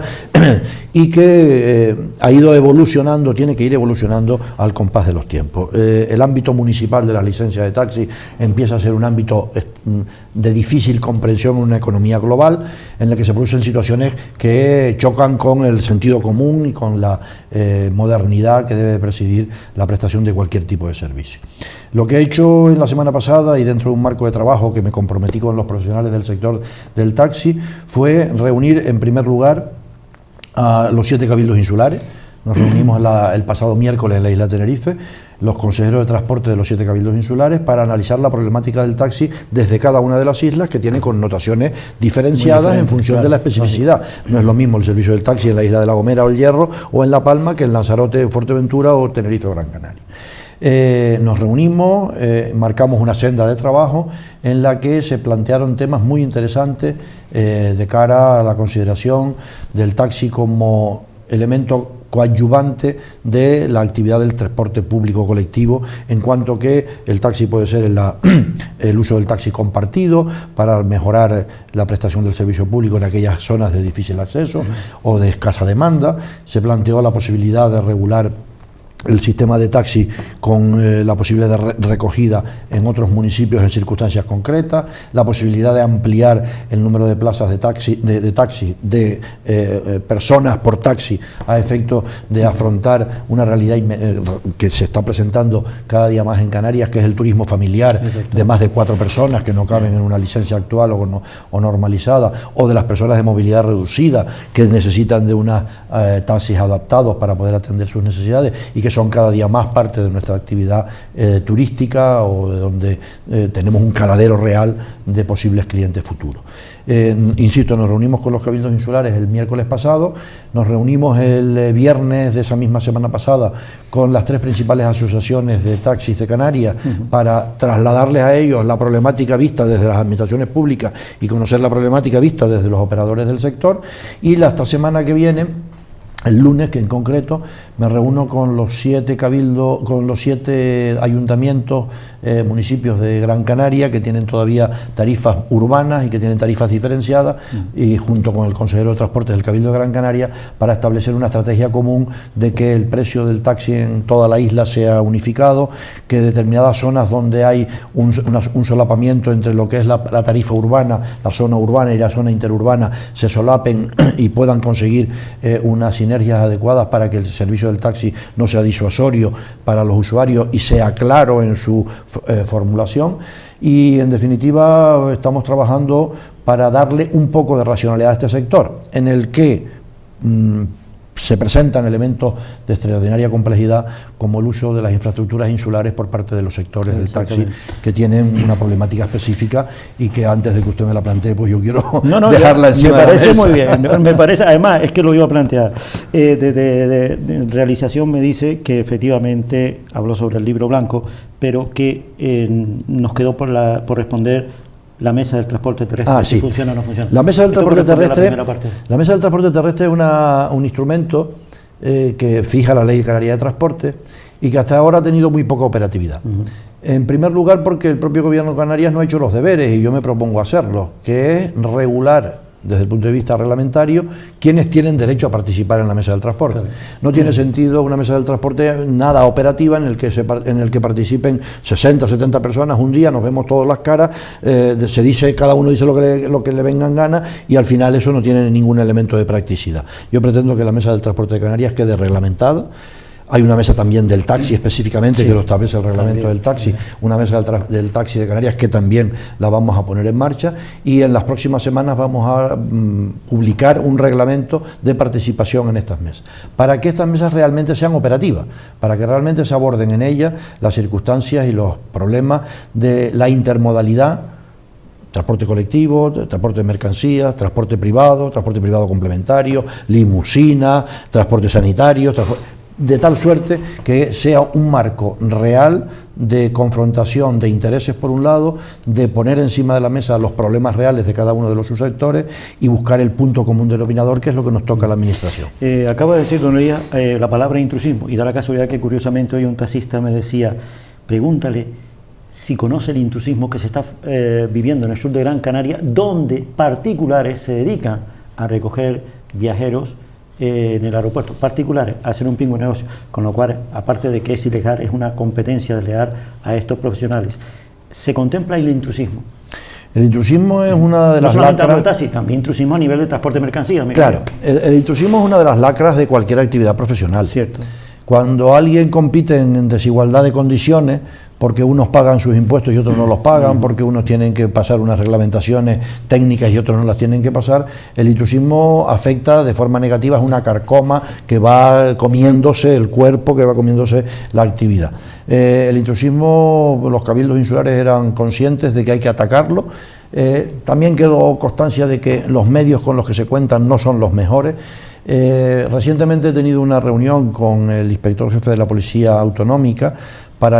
y que ha ido evolucionando, tiene que ir evolucionando al compás de los tiempos. El ámbito municipal de las licencias de taxi empieza a ser un ámbito de difícil comprensión en una economía global, en la que se producen situaciones que chocan con el sentido común y con la modernidad que debe presidir la prestación de cualquier tipo de servicio. Lo que he hecho en la semana pasada, y dentro de un marco de trabajo que me comprometí con los profesionales del sector del taxi, fue reunir en primer lugar a los 7 cabildos insulares. Nos reunimos el pasado miércoles en la isla de Tenerife, los consejeros de transporte de los 7 cabildos insulares, para analizar la problemática del taxi desde cada una de las islas, que tiene connotaciones diferenciadas en función de la especificidad. No es lo mismo el servicio del taxi en la isla de La Gomera o El Hierro o en La Palma que en Lanzarote, Fuerteventura o Tenerife o Gran Canaria. Nos reunimos, marcamos una senda de trabajo en la que se plantearon temas muy interesantes de cara a la consideración del taxi como elemento coadyuvante de la actividad del transporte público colectivo, en cuanto que el taxi puede ser el uso del taxi compartido para mejorar la prestación del servicio público en aquellas zonas de difícil acceso o de escasa demanda. Se planteó la posibilidad de regular el sistema de taxi con la posibilidad de recogida en otros municipios en circunstancias concretas, la posibilidad de ampliar el número de plazas de taxi, personas por taxi, a efecto de afrontar una realidad que se está presentando cada día más en Canarias, que es el turismo familiar de más de 4 personas que no caben en una licencia actual o normalizada, o de las personas de movilidad reducida que necesitan de unos taxis adaptados para poder atender sus necesidades y que son cada día más parte de nuestra actividad turística, o de donde tenemos un caladero real de posibles clientes futuros. Insisto, nos reunimos con los cabildos insulares el miércoles pasado, nos reunimos el viernes de esa misma semana pasada con las 3 principales asociaciones de taxis de Canarias para trasladarles a ellos la problemática vista desde las administraciones públicas y conocer la problemática vista desde los operadores del sector, y esta semana que viene, el lunes, que en concreto me reúno con los 7 cabildos, con los 7 ayuntamientos, municipios de Gran Canaria, que tienen todavía tarifas urbanas y que tienen tarifas diferenciadas, y junto con el consejero de Transportes del Cabildo de Gran Canaria, para establecer una estrategia común de que el precio del taxi en toda la isla sea unificado, que determinadas zonas donde hay un solapamiento entre lo que es la tarifa urbana, la zona urbana y la zona interurbana, se solapen y puedan conseguir unas sinergias adecuadas para que el servicio del taxi no sea disuasorio para los usuarios y sea claro en su formulación. Y en definitiva estamos trabajando para darle un poco de racionalidad a este sector, en el que se presentan elementos de extraordinaria complejidad, como el uso de las infraestructuras insulares por parte de los sectores del taxi, que tienen una problemática específica y que, antes de que usted me la plantee, pues yo quiero dejarla encima. Me parece de la mesa. muy bien, me parece, además es que lo iba a plantear. De realización me dice que efectivamente habló sobre el libro blanco, pero que nos quedó por responder la mesa del transporte terrestre, si funciona o no funciona. La mesa del transporte terrestre es un instrumento que fija la Ley de Canaria de Transporte y que hasta ahora ha tenido muy poca operatividad. En primer lugar, porque el propio gobierno de Canarias no ha hecho los deberes, y yo me propongo hacerlo, que es regular desde el punto de vista reglamentario quienes tienen derecho a participar en la mesa del transporte. No tiene sentido una mesa del transporte nada operativa en el que participen 60 o 70 personas un día, nos vemos todas las caras, se dice, cada uno dice lo que le venga en gana, y al final eso no tiene ningún elemento de practicidad. Yo pretendo que la mesa del transporte de Canarias quede reglamentada. Hay una mesa también del taxi específicamente, que lo establece el reglamento del taxi, una mesa del taxi de Canarias que también la vamos a poner en marcha, y en las próximas semanas vamos a publicar un reglamento de participación en estas mesas, para que estas mesas realmente sean operativas, para que realmente se aborden en ellas las circunstancias y los problemas de la intermodalidad: transporte colectivo, transporte de mercancías, transporte privado complementario, limusina, transporte sanitario, de tal suerte que sea un marco real de confrontación de intereses por un lado, de poner encima de la mesa los problemas reales de cada uno de los subsectores y buscar el punto común denominador, que es lo que nos toca a la administración. Acaba de decir, don Elías, la palabra intrusismo, y da la casualidad que curiosamente hoy un taxista me decía: pregúntale si conoce el intrusismo que se está viviendo en el sur de Gran Canaria, donde particulares se dedican a recoger viajeros en el aeropuerto, particulares, a hacer un pingo negocio, con lo cual, aparte de que es ilegal, es una competencia desleal a estos profesionales. ¿Se contempla el intrusismo? El intrusismo es una de las lacras... taxis, también intrusismo a nivel de transporte de mercancías. Claro, el intrusismo es una de las lacras de cualquier actividad profesional. Cierto. Cuando alguien compite en desigualdad de condiciones, porque unos pagan sus impuestos y otros no los pagan, porque unos tienen que pasar unas reglamentaciones técnicas y otros no las tienen que pasar, el intrusismo afecta de forma negativa, es una carcoma que va comiéndose el cuerpo, que va comiéndose la actividad. El intrusismo, los cabildos insulares eran conscientes de que hay que atacarlo. También quedó constancia de que los medios con los que se cuentan no son los mejores. Recientemente he tenido una reunión con el inspector jefe de la Policía Autonómica para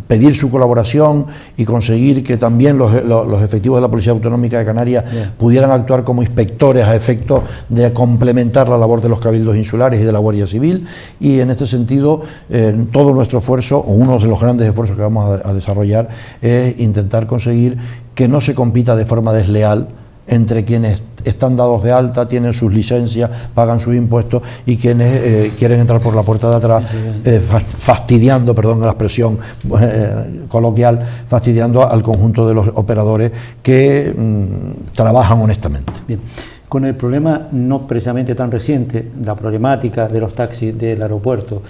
pedir su colaboración y conseguir que también los efectivos de la Policía Autonómica de Canarias pudieran actuar como inspectores a efectos de complementar la labor de los cabildos insulares y de la Guardia Civil, y en este sentido todo nuestro esfuerzo, o uno de los grandes esfuerzos que vamos a desarrollar, es intentar conseguir que no se compita de forma desleal entre quienes están dados de alta, tienen sus licencias, pagan sus impuestos, y quienes quieren entrar por la puerta de atrás, fastidiando, perdón la expresión coloquial, fastidiando al conjunto de los operadores que trabajan honestamente. Bien. Con el problema no precisamente tan reciente, la problemática de los taxis del aeropuerto,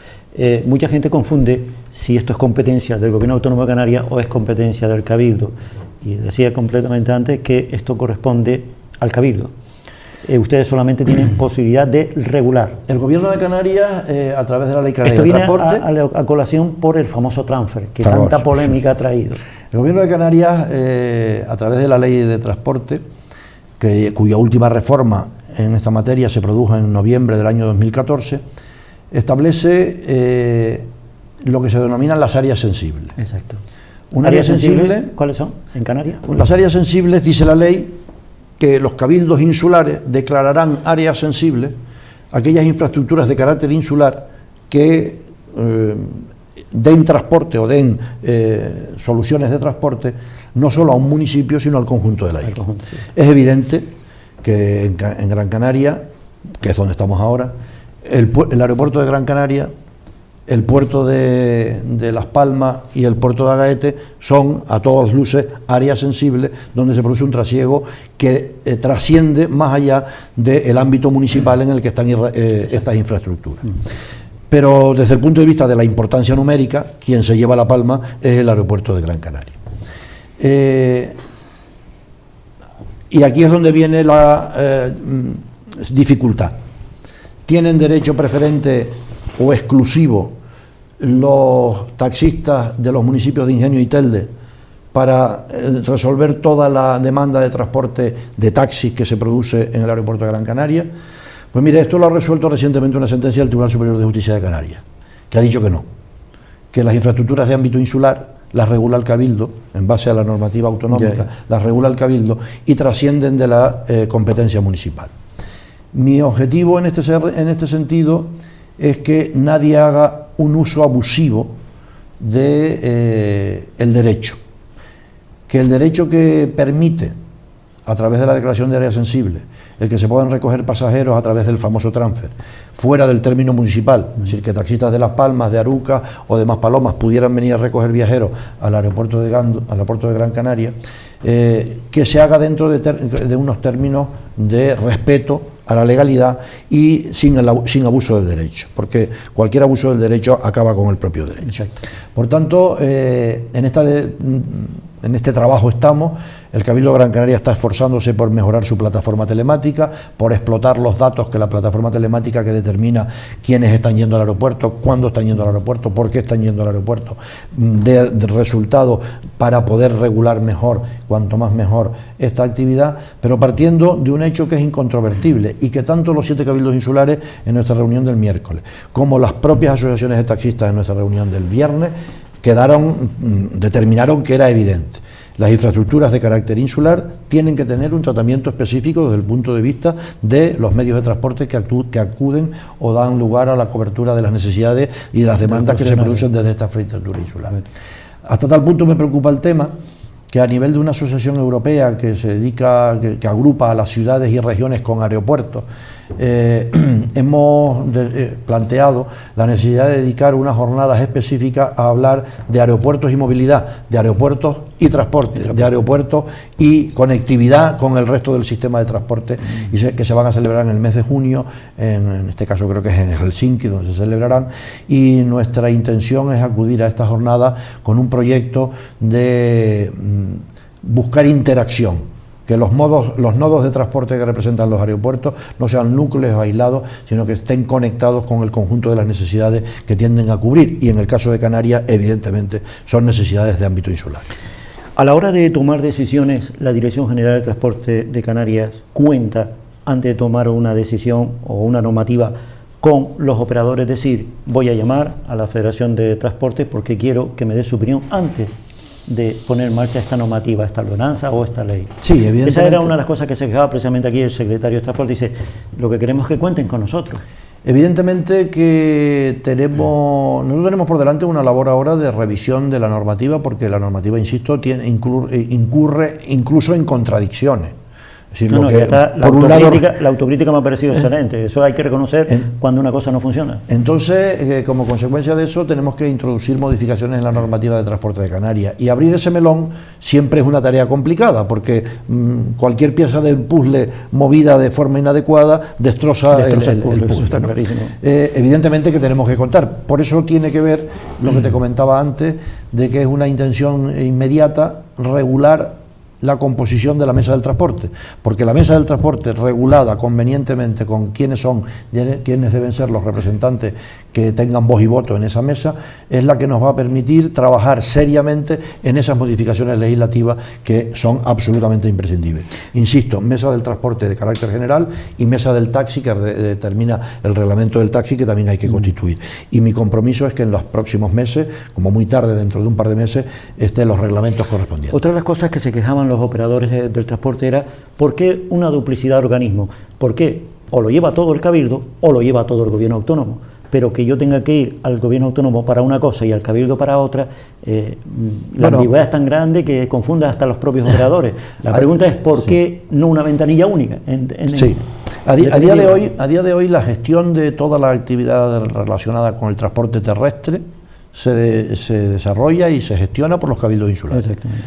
mucha gente confunde si esto es competencia del Gobierno Autónomo de Canarias o es competencia del Cabildo. Y decía completamente antes que esto corresponde al Cabildo. Ustedes solamente tienen posibilidad de regular. El Gobierno de Canarias, a través de la Ley Canaria de Transporte... Esto viene a colación por el famoso transfer, que tanta polémica ha traído. El Gobierno de Canarias, a través de la Ley de Transporte, cuya última reforma en esta materia se produjo en noviembre del año 2014, establece lo que se denominan las áreas sensibles. Exacto. Un área sensible, ¿cuáles son en Canarias? Las áreas sensibles, dice la ley, que los cabildos insulares declararán áreas sensibles aquellas infraestructuras de carácter insular que den transporte o den soluciones de transporte no solo a un municipio, sino al conjunto de la isla. Sí. Es evidente que en Gran Canaria, que es donde estamos ahora, el aeropuerto de Gran Canaria, el puerto de Las Palmas y el puerto de Agaete son a todas luces áreas sensibles donde se produce un trasiego que trasciende más allá del ámbito municipal en el que están estas infraestructuras. Pero desde el punto de vista de la importancia numérica, quien se lleva la palma es el aeropuerto de Gran Canaria. Y aquí es donde viene la dificultad. ¿Tienen derecho preferente o exclusivo los taxistas de los municipios de Ingenio y Telde para resolver toda la demanda de transporte de taxis que se produce en el aeropuerto de Gran Canaria? Pues mire, esto lo ha resuelto recientemente una sentencia del Tribunal Superior de Justicia de Canarias, que ha dicho que no, que las infraestructuras de ámbito insular las regula el Cabildo, en base a la normativa autonómica, las regula el Cabildo y trascienden de la competencia municipal. Mi objetivo en este sentido es que nadie haga un uso abusivo de el derecho, que el derecho que permite, a través de la declaración de área sensible, el que se puedan recoger pasajeros a través del famoso transfer, fuera del término municipal, es decir, que taxistas de Las Palmas, de Aruca o de Maspalomas pudieran venir a recoger viajeros al aeropuerto de Gran Canaria, que se haga dentro de unos términos de respeto a la legalidad y sin abuso del derecho, porque cualquier abuso del derecho acaba con el propio derecho. Exacto. Por tanto, en este trabajo estamos. El Cabildo de Gran Canaria está esforzándose por mejorar su plataforma telemática, por explotar los datos que la plataforma telemática que determina quiénes están yendo al aeropuerto, cuándo están yendo al aeropuerto, por qué están yendo al aeropuerto, de resultado para poder regular mejor, cuanto más mejor, esta actividad, pero partiendo de un hecho que es incontrovertible y que tanto los 7 cabildos insulares en nuestra reunión del miércoles, como las propias asociaciones de taxistas en nuestra reunión del viernes, determinaron que era evidente. Las infraestructuras de carácter insular tienen que tener un tratamiento específico desde el punto de vista de los medios de transporte que acuden o dan lugar a la cobertura de las necesidades y de las demandas que se producen desde esta infraestructura insular. Hasta tal punto me preocupa el tema que a nivel de una asociación europea que se dedica, que agrupa a las ciudades y regiones con aeropuertos, hemos planteado la necesidad de dedicar unas jornadas específicas a hablar de aeropuertos y movilidad, de aeropuertos y transporte, de aeropuertos y conectividad con el resto del sistema de transporte, y que se van a celebrar en el mes de junio, en este caso creo que es en Helsinki donde se celebrarán, y nuestra intención es acudir a esta jornada con un proyecto de buscar interacción, que los nodos de transporte que representan los aeropuertos no sean núcleos aislados, sino que estén conectados con el conjunto de las necesidades que tienden a cubrir, y en el caso de Canarias, evidentemente, son necesidades de ámbito insular. A la hora de tomar decisiones, la Dirección General de Transporte de Canarias cuenta, antes de tomar una decisión o una normativa, con los operadores, es decir, voy a llamar a la Federación de Transporte porque quiero que me dé su opinión antes de poner en marcha esta normativa, esta ordenanza o esta ley. Sí, evidentemente. Esa era una de las cosas que se quejaba precisamente aquí el secretario de Transporte, dice, lo que queremos es que cuenten con nosotros. Evidentemente que nosotros tenemos por delante una labor ahora de revisión de la normativa, porque la normativa, insisto, incurre incluso en contradicciones. Es decir, la autocrítica me ha parecido excelente, eso hay que reconocer cuando una cosa no funciona. Entonces, como consecuencia de eso, tenemos que introducir modificaciones en la normativa de transporte de Canarias, y abrir ese melón siempre es una tarea complicada, porque cualquier pieza del puzzle movida de forma inadecuada destroza el puzzle, eso está clarísimo. Evidentemente que tenemos que contar, por eso tiene que ver lo que te comentaba antes, de que es una intención inmediata regular la composición de la mesa del transporte, porque la mesa del transporte, regulada convenientemente con quiénes deben ser los representantes que tengan voz y voto en esa mesa, es la que nos va a permitir trabajar seriamente en esas modificaciones legislativas que son absolutamente imprescindibles. Insisto, mesa del transporte de carácter general y mesa del taxi, que determina el reglamento del taxi, que también hay que constituir. Y mi compromiso es que en los próximos meses, como muy tarde, dentro de un par de meses, estén los reglamentos correspondientes. Otra de las cosas que se quejaban los operadores del transporte era ¿por qué una duplicidad de organismos? ¿Por qué o lo lleva todo el Cabildo o lo lleva todo el gobierno autónomo? Pero que yo tenga que ir al gobierno autónomo para una cosa y al Cabildo para otra, la ambigüedad es tan grande que confunde hasta los propios operadores. La pregunta es ¿por qué no una ventanilla única? Sí. A día de hoy la gestión de toda la actividad relacionada con el transporte terrestre se desarrolla y se gestiona por los cabildos insulares. Exactamente.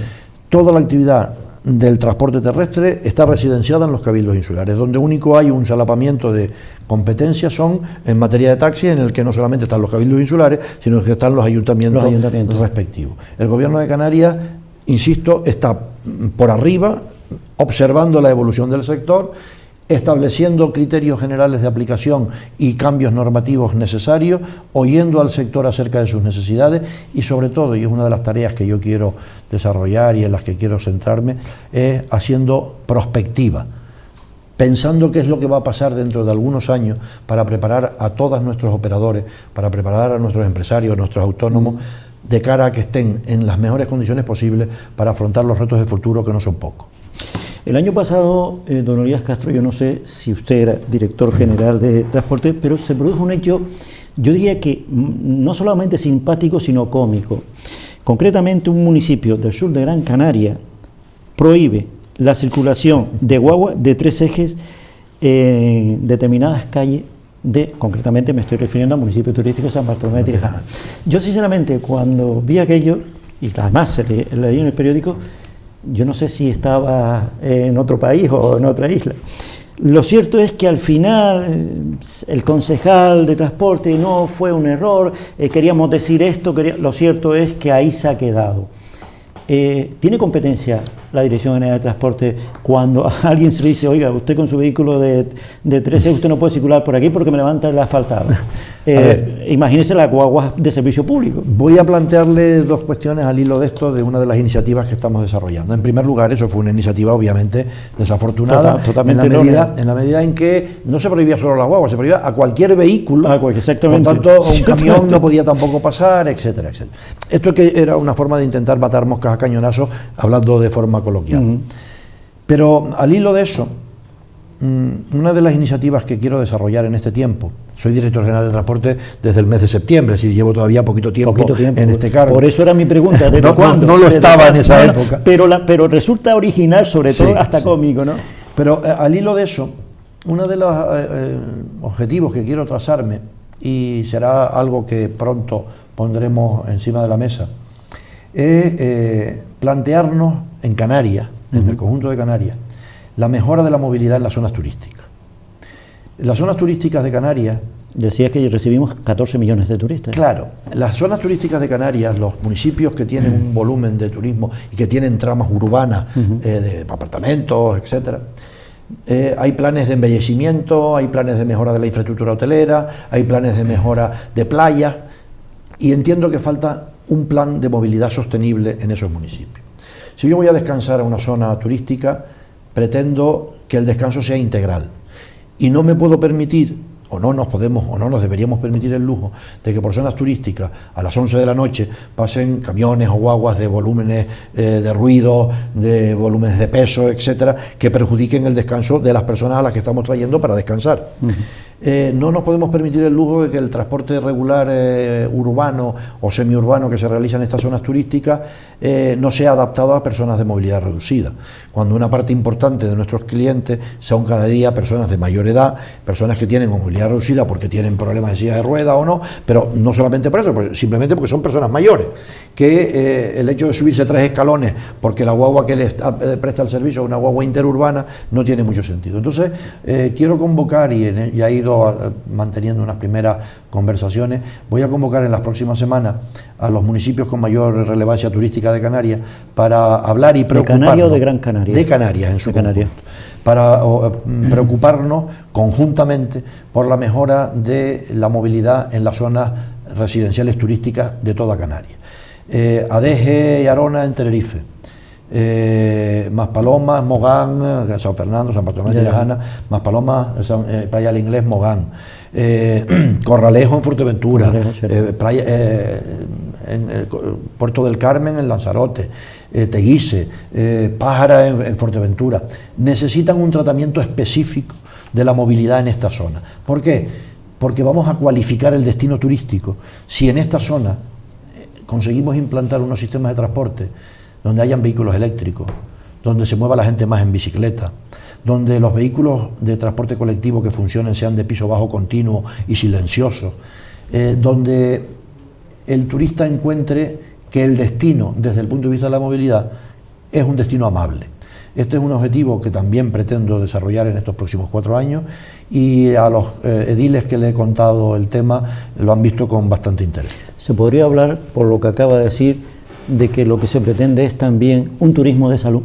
Toda la actividad del transporte terrestre está residenciada en los cabildos insulares, donde único hay un solapamiento de competencias son en materia de taxis, en el que no solamente están los cabildos insulares, sino que están los ayuntamientos respectivos. El gobierno de Canarias, insisto, está por arriba, observando la evolución del sector, estableciendo criterios generales de aplicación y cambios normativos necesarios, oyendo al sector acerca de sus necesidades y sobre todo, y es una de las tareas que yo quiero desarrollar y en las que quiero centrarme, es haciendo prospectiva, pensando qué es lo que va a pasar dentro de algunos años para preparar a todos nuestros operadores, para preparar a nuestros empresarios, a nuestros autónomos, de cara a que estén en las mejores condiciones posibles para afrontar los retos de futuro, que no son pocos. El año pasado, don Elías Castro, yo no sé si usted era director general de transporte, pero se produjo un hecho, yo diría que no solamente simpático, sino cómico. Concretamente, un municipio del sur de Gran Canaria prohíbe la circulación de guagua de 3 ejes en determinadas calles concretamente me estoy refiriendo al municipio turístico de San Bartolomé de Tirajana. Yo sinceramente, cuando vi aquello, y además se leí en el periódico, yo no sé si estaba en otro país o en otra isla. Lo cierto es que al final el concejal de transporte no fue un error, queríamos decir esto, lo cierto es que ahí se ha quedado. ¿Tiene competencia la Dirección General de Transporte cuando a alguien se le dice, oiga, usted con su vehículo de 13 usted no puede circular por aquí porque me levanta el asfaltado? Imagínese las guaguas de servicio público. Voy a plantearle 2 cuestiones al hilo de esto, de una de las iniciativas que estamos desarrollando. En primer lugar, eso fue una iniciativa obviamente desafortunada, totalmente en la medida en que no se prohibía solo las guaguas, se prohibía a cualquier vehículo, exactamente. Por tanto un camión no podía tampoco pasar, etcétera, etcétera. Esto que era una forma de intentar matar moscas a cañonazos, hablando de forma coloquial. Pero al hilo de eso, una de las iniciativas que quiero desarrollar en este tiempo, soy director general de transporte desde el mes de septiembre, es decir, llevo todavía poquito tiempo en este cargo. Por eso era mi pregunta, ¿desde cuándo? No lo estaba en esa época. Pero resulta original, sobre todo hasta cómico, ¿no? Pero al hilo de eso, uno de los objetivos que quiero trazarme, y será algo que pronto pondremos encima de la mesa, es plantearnos en Canarias, en el conjunto de Canarias, la mejora de la movilidad en las zonas turísticas. Las zonas turísticas de Canarias... Decías que recibimos 14 millones de turistas. Claro, las zonas turísticas de Canarias, los municipios que tienen un volumen de turismo y que tienen tramas urbanas de apartamentos, etcétera, hay planes de embellecimiento, hay planes de mejora de la infraestructura hotelera, hay planes de mejora de playas, y entiendo que falta un plan de movilidad sostenible en esos municipios. Si yo voy a descansar a una zona turística, pretendo que el descanso sea integral, y no me puedo permitir, o no nos deberíamos permitir el lujo de que por zonas turísticas a las 11 de la noche pasen camiones o guaguas de volúmenes de ruido, de volúmenes de peso, etcétera, que perjudiquen el descanso de las personas a las que estamos trayendo para descansar. No nos podemos permitir el lujo de que el transporte regular urbano o semiurbano que se realiza en estas zonas turísticas no sea adaptado a personas de movilidad reducida, cuando una parte importante de nuestros clientes son cada día personas de mayor edad, personas que tienen movilidad reducida porque tienen problemas de silla de ruedas o no, pero no solamente por eso, simplemente porque son personas mayores, que el hecho de subirse 3 escalones porque la guagua que les presta el servicio es una guagua interurbana no tiene mucho sentido. Entonces quiero convocar, y ya he ido manteniendo unas primeras conversaciones, voy a convocar en las próximas semanas a los municipios con mayor relevancia turística de Canarias para hablar y preocuparnos. ¿De Canarias o de Gran Canaria? De Canarias, en su conjunto. Para preocuparnos conjuntamente por la mejora de la movilidad en las zonas residenciales turísticas de toda Canarias. Adeje y Arona en Tenerife, Maspalomas, Mogán, San Fernando, San Bartolomé de Tirajana, Maspalomas, Playa del Inglés, Mogán, Corralejo en Fuerteventura, en Puerto del Carmen en Lanzarote, Teguise, Pájara en Fuerteventura. Necesitan un tratamiento específico de la movilidad en esta zona. ¿Por qué? Porque vamos a cualificar el destino turístico si en esta zona conseguimos implantar unos sistemas de transporte donde hayan vehículos eléctricos, donde se mueva la gente más en bicicleta, donde los vehículos de transporte colectivo que funcionen sean de piso bajo continuo y silenciosos, donde el turista encuentre que el destino, desde el punto de vista de la movilidad, es un destino amable. Este es un objetivo que también pretendo desarrollar en estos próximos 4 años, y a los ediles que le he contado el tema lo han visto con bastante interés. ¿Se podría hablar, por lo que acaba de decir, de que lo que se pretende es también un turismo de salud?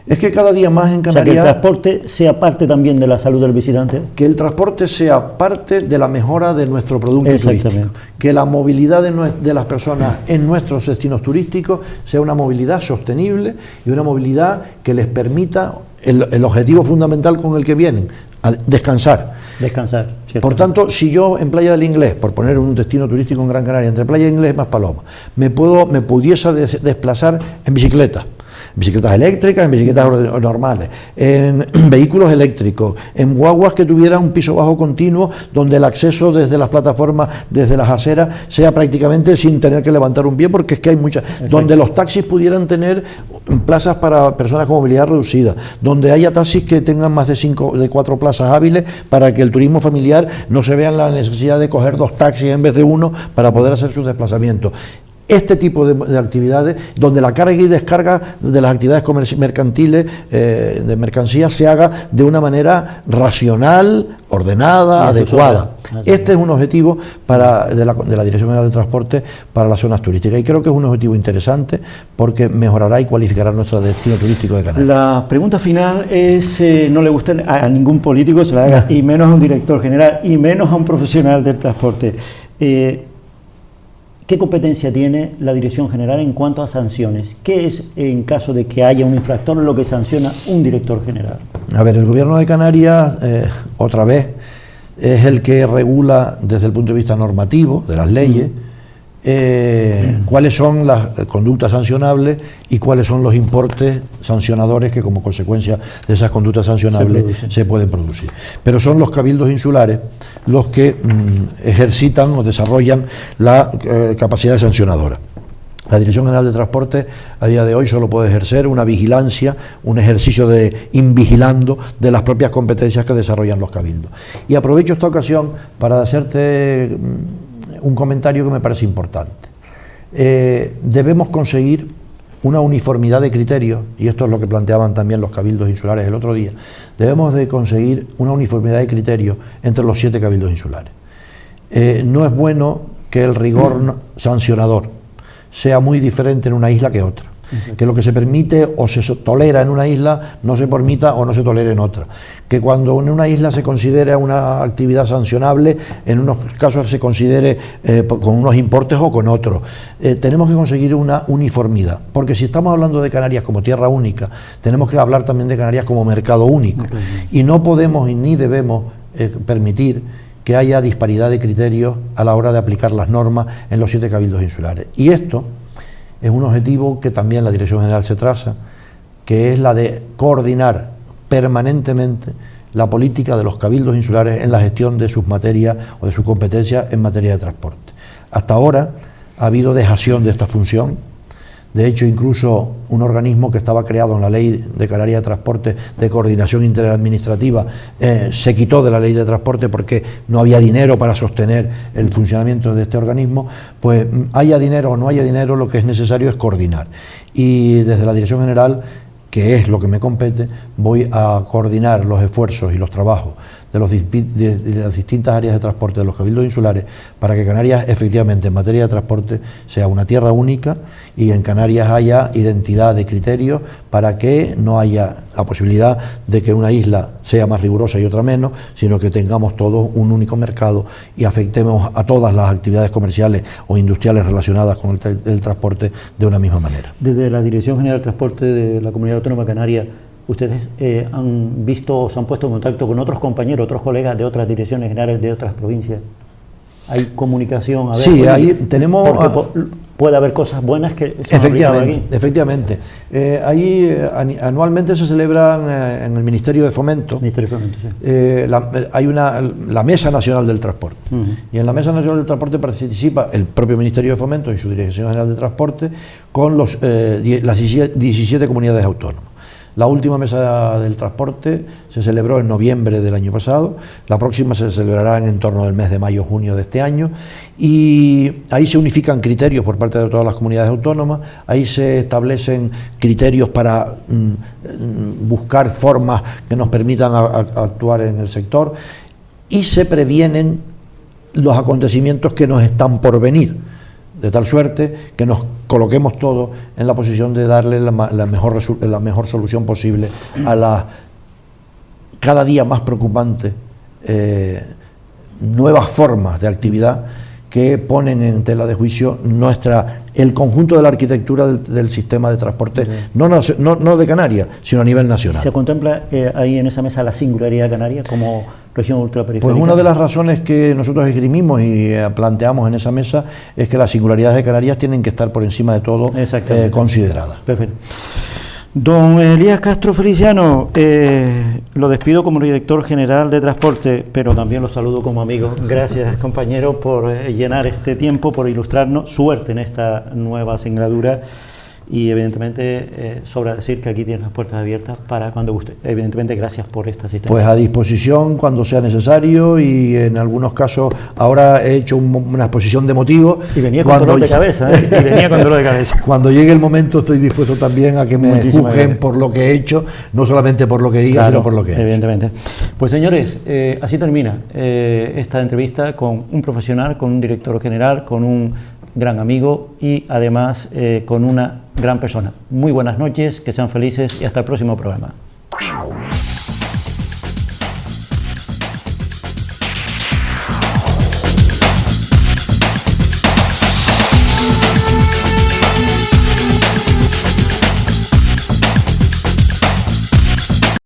Es que cada día más en Canarias... O sea, que el transporte sea parte también de la salud del visitante. Que el transporte sea parte de la mejora de nuestro producto turístico. Que la movilidad de las personas en nuestros destinos turísticos sea una movilidad sostenible y una movilidad que les permita el objetivo fundamental con el que vienen, a descansar. Descansar, cierto. Por tanto, si yo en Playa del Inglés, por poner un destino turístico en Gran Canaria, entre Playa del Inglés y Maspalomas, me pudiese desplazar en bicicletas eléctricas, en bicicletas normales, en vehículos eléctricos, en guaguas que tuvieran un piso bajo continuo, donde el acceso desde las plataformas, desde las aceras, sea prácticamente sin tener que levantar un pie, porque es que hay muchas, donde los taxis pudieran tener plazas para personas con movilidad reducida, donde haya taxis que tengan más de 4 plazas hábiles, para que el turismo familiar no se vea en la necesidad de coger 2 taxis en vez de 1 para poder hacer sus desplazamientos. Este tipo de actividades, donde la carga y descarga de las actividades mercantiles, de mercancías, se haga de una manera racional, ordenada, adecuada. Este es un objetivo de la Dirección General de Transporte para las zonas turísticas, y creo que es un objetivo interesante porque mejorará y cualificará nuestro destino turístico de Canarias. La pregunta final es, no le gusta a ningún político se la haga, y menos a un director general, y menos a un profesional del transporte. ¿Qué competencia tiene la Dirección General en cuanto a sanciones? ¿Qué es, en caso de que haya un infractor, lo que sanciona un director general? A ver, el Gobierno de Canarias, otra vez, es el que regula desde el punto de vista normativo, de las leyes, cuáles son las conductas sancionables y cuáles son los importes sancionadores que como consecuencia de esas conductas sancionables se pueden producir. Pero son los cabildos insulares los que ejercitan o desarrollan la capacidad sancionadora. La Dirección General de Transporte a día de hoy solo puede ejercer una vigilancia, un ejercicio de invigilando de las propias competencias que desarrollan los cabildos. Y aprovecho esta ocasión para hacerte un comentario que me parece importante. Debemos conseguir una uniformidad de criterios, y esto es lo que planteaban también los cabildos insulares el otro día. Debemos de conseguir una uniformidad de criterios entre los 7 cabildos insulares. No es bueno que el rigor sancionador sea muy diferente en una isla que otra. Que lo que se permite o se tolera en una isla no se permita o no se tolere en otra. Que cuando en una isla se considere una actividad sancionable, en unos casos se considere con unos importes o con otros. Tenemos que conseguir una uniformidad, porque si estamos hablando de Canarias como tierra única, tenemos que hablar también de Canarias como mercado único. Y no podemos y ni debemos permitir que haya disparidad de criterios a la hora de aplicar las normas en los 7 cabildos insulares. Y esto es un objetivo que también la Dirección General se traza, que es la de coordinar permanentemente la política de los cabildos insulares en la gestión de sus materias o de sus competencias en materia de transporte. Hasta ahora ha habido dejación de esta función. De hecho, incluso un organismo que estaba creado en la Ley de Canarias de Transporte de Coordinación Interadministrativa se quitó de la Ley de Transporte porque no había dinero para sostener el funcionamiento de este organismo. Pues haya dinero o no haya dinero, lo que es necesario es coordinar. Y desde la Dirección General, que es lo que me compete, voy a coordinar los esfuerzos y los trabajos de las distintas áreas de transporte de los cabildos insulares para que Canarias efectivamente en materia de transporte sea una tierra única y en Canarias haya identidad de criterios para que no haya la posibilidad de que una isla sea más rigurosa y otra menos, sino que tengamos todos un único mercado y afectemos a todas las actividades comerciales o industriales relacionadas con el transporte de una misma manera. Desde la Dirección General de Transporte de la Comunidad Autónoma Canaria, ¿ustedes han visto o se han puesto en contacto con otros compañeros, otros colegas de otras direcciones generales de otras provincias? ¿Hay comunicación? A ver, sí, ahí tenemos... Porque puede haber cosas buenas que se efectivamente. Ahí anualmente se celebran en el Ministerio de Fomento. Hay la Mesa Nacional del Transporte. Y en la Mesa Nacional del Transporte participa el propio Ministerio de Fomento y su Dirección General de Transporte con las 17 comunidades autónomas. La última mesa del transporte se celebró en noviembre del año pasado, la próxima se celebrará en torno del mes de mayo-junio de este año, y ahí se unifican criterios por parte de todas las comunidades autónomas, ahí se establecen criterios para buscar formas que nos permitan actuar en el sector, y se previenen los acontecimientos que nos están por venir, de tal suerte que nos coloquemos todos en la posición de darle la mejor solución posible a la cada día más preocupante nuevas formas de actividad que ponen en tela de juicio el conjunto de la arquitectura del sistema de transporte, no de Canarias, sino a nivel nacional. ¿Se contempla ahí en esa mesa la singularidad canaria como región ultraperiférica? Pues una de las razones que nosotros esgrimimos y planteamos en esa mesa es que las singularidades de Canarias tienen que estar por encima de todo consideradas. Perfecto. Don Elías Castro Feliciano, lo despido como director general de transporte, pero también lo saludo como amigo. Gracias, compañero, por llenar este tiempo, por ilustrarnos. Suerte en esta nueva singladura. Y evidentemente sobra decir que aquí tienes las puertas abiertas para cuando guste. Evidentemente gracias por esta asistencia. Pues a disposición cuando sea necesario, y en algunos casos ahora he hecho una exposición de motivos. Y venía con dolor de cabeza, Cuando llegue el momento estoy dispuesto también a que me juzguen por lo que he hecho, no solamente por lo que diga, sino por lo que he hecho. Evidentemente. Pues señores, así termina esta entrevista con un profesional, con un director general, con un gran amigo y además con una gran persona. Muy buenas noches, que sean felices y hasta el próximo programa.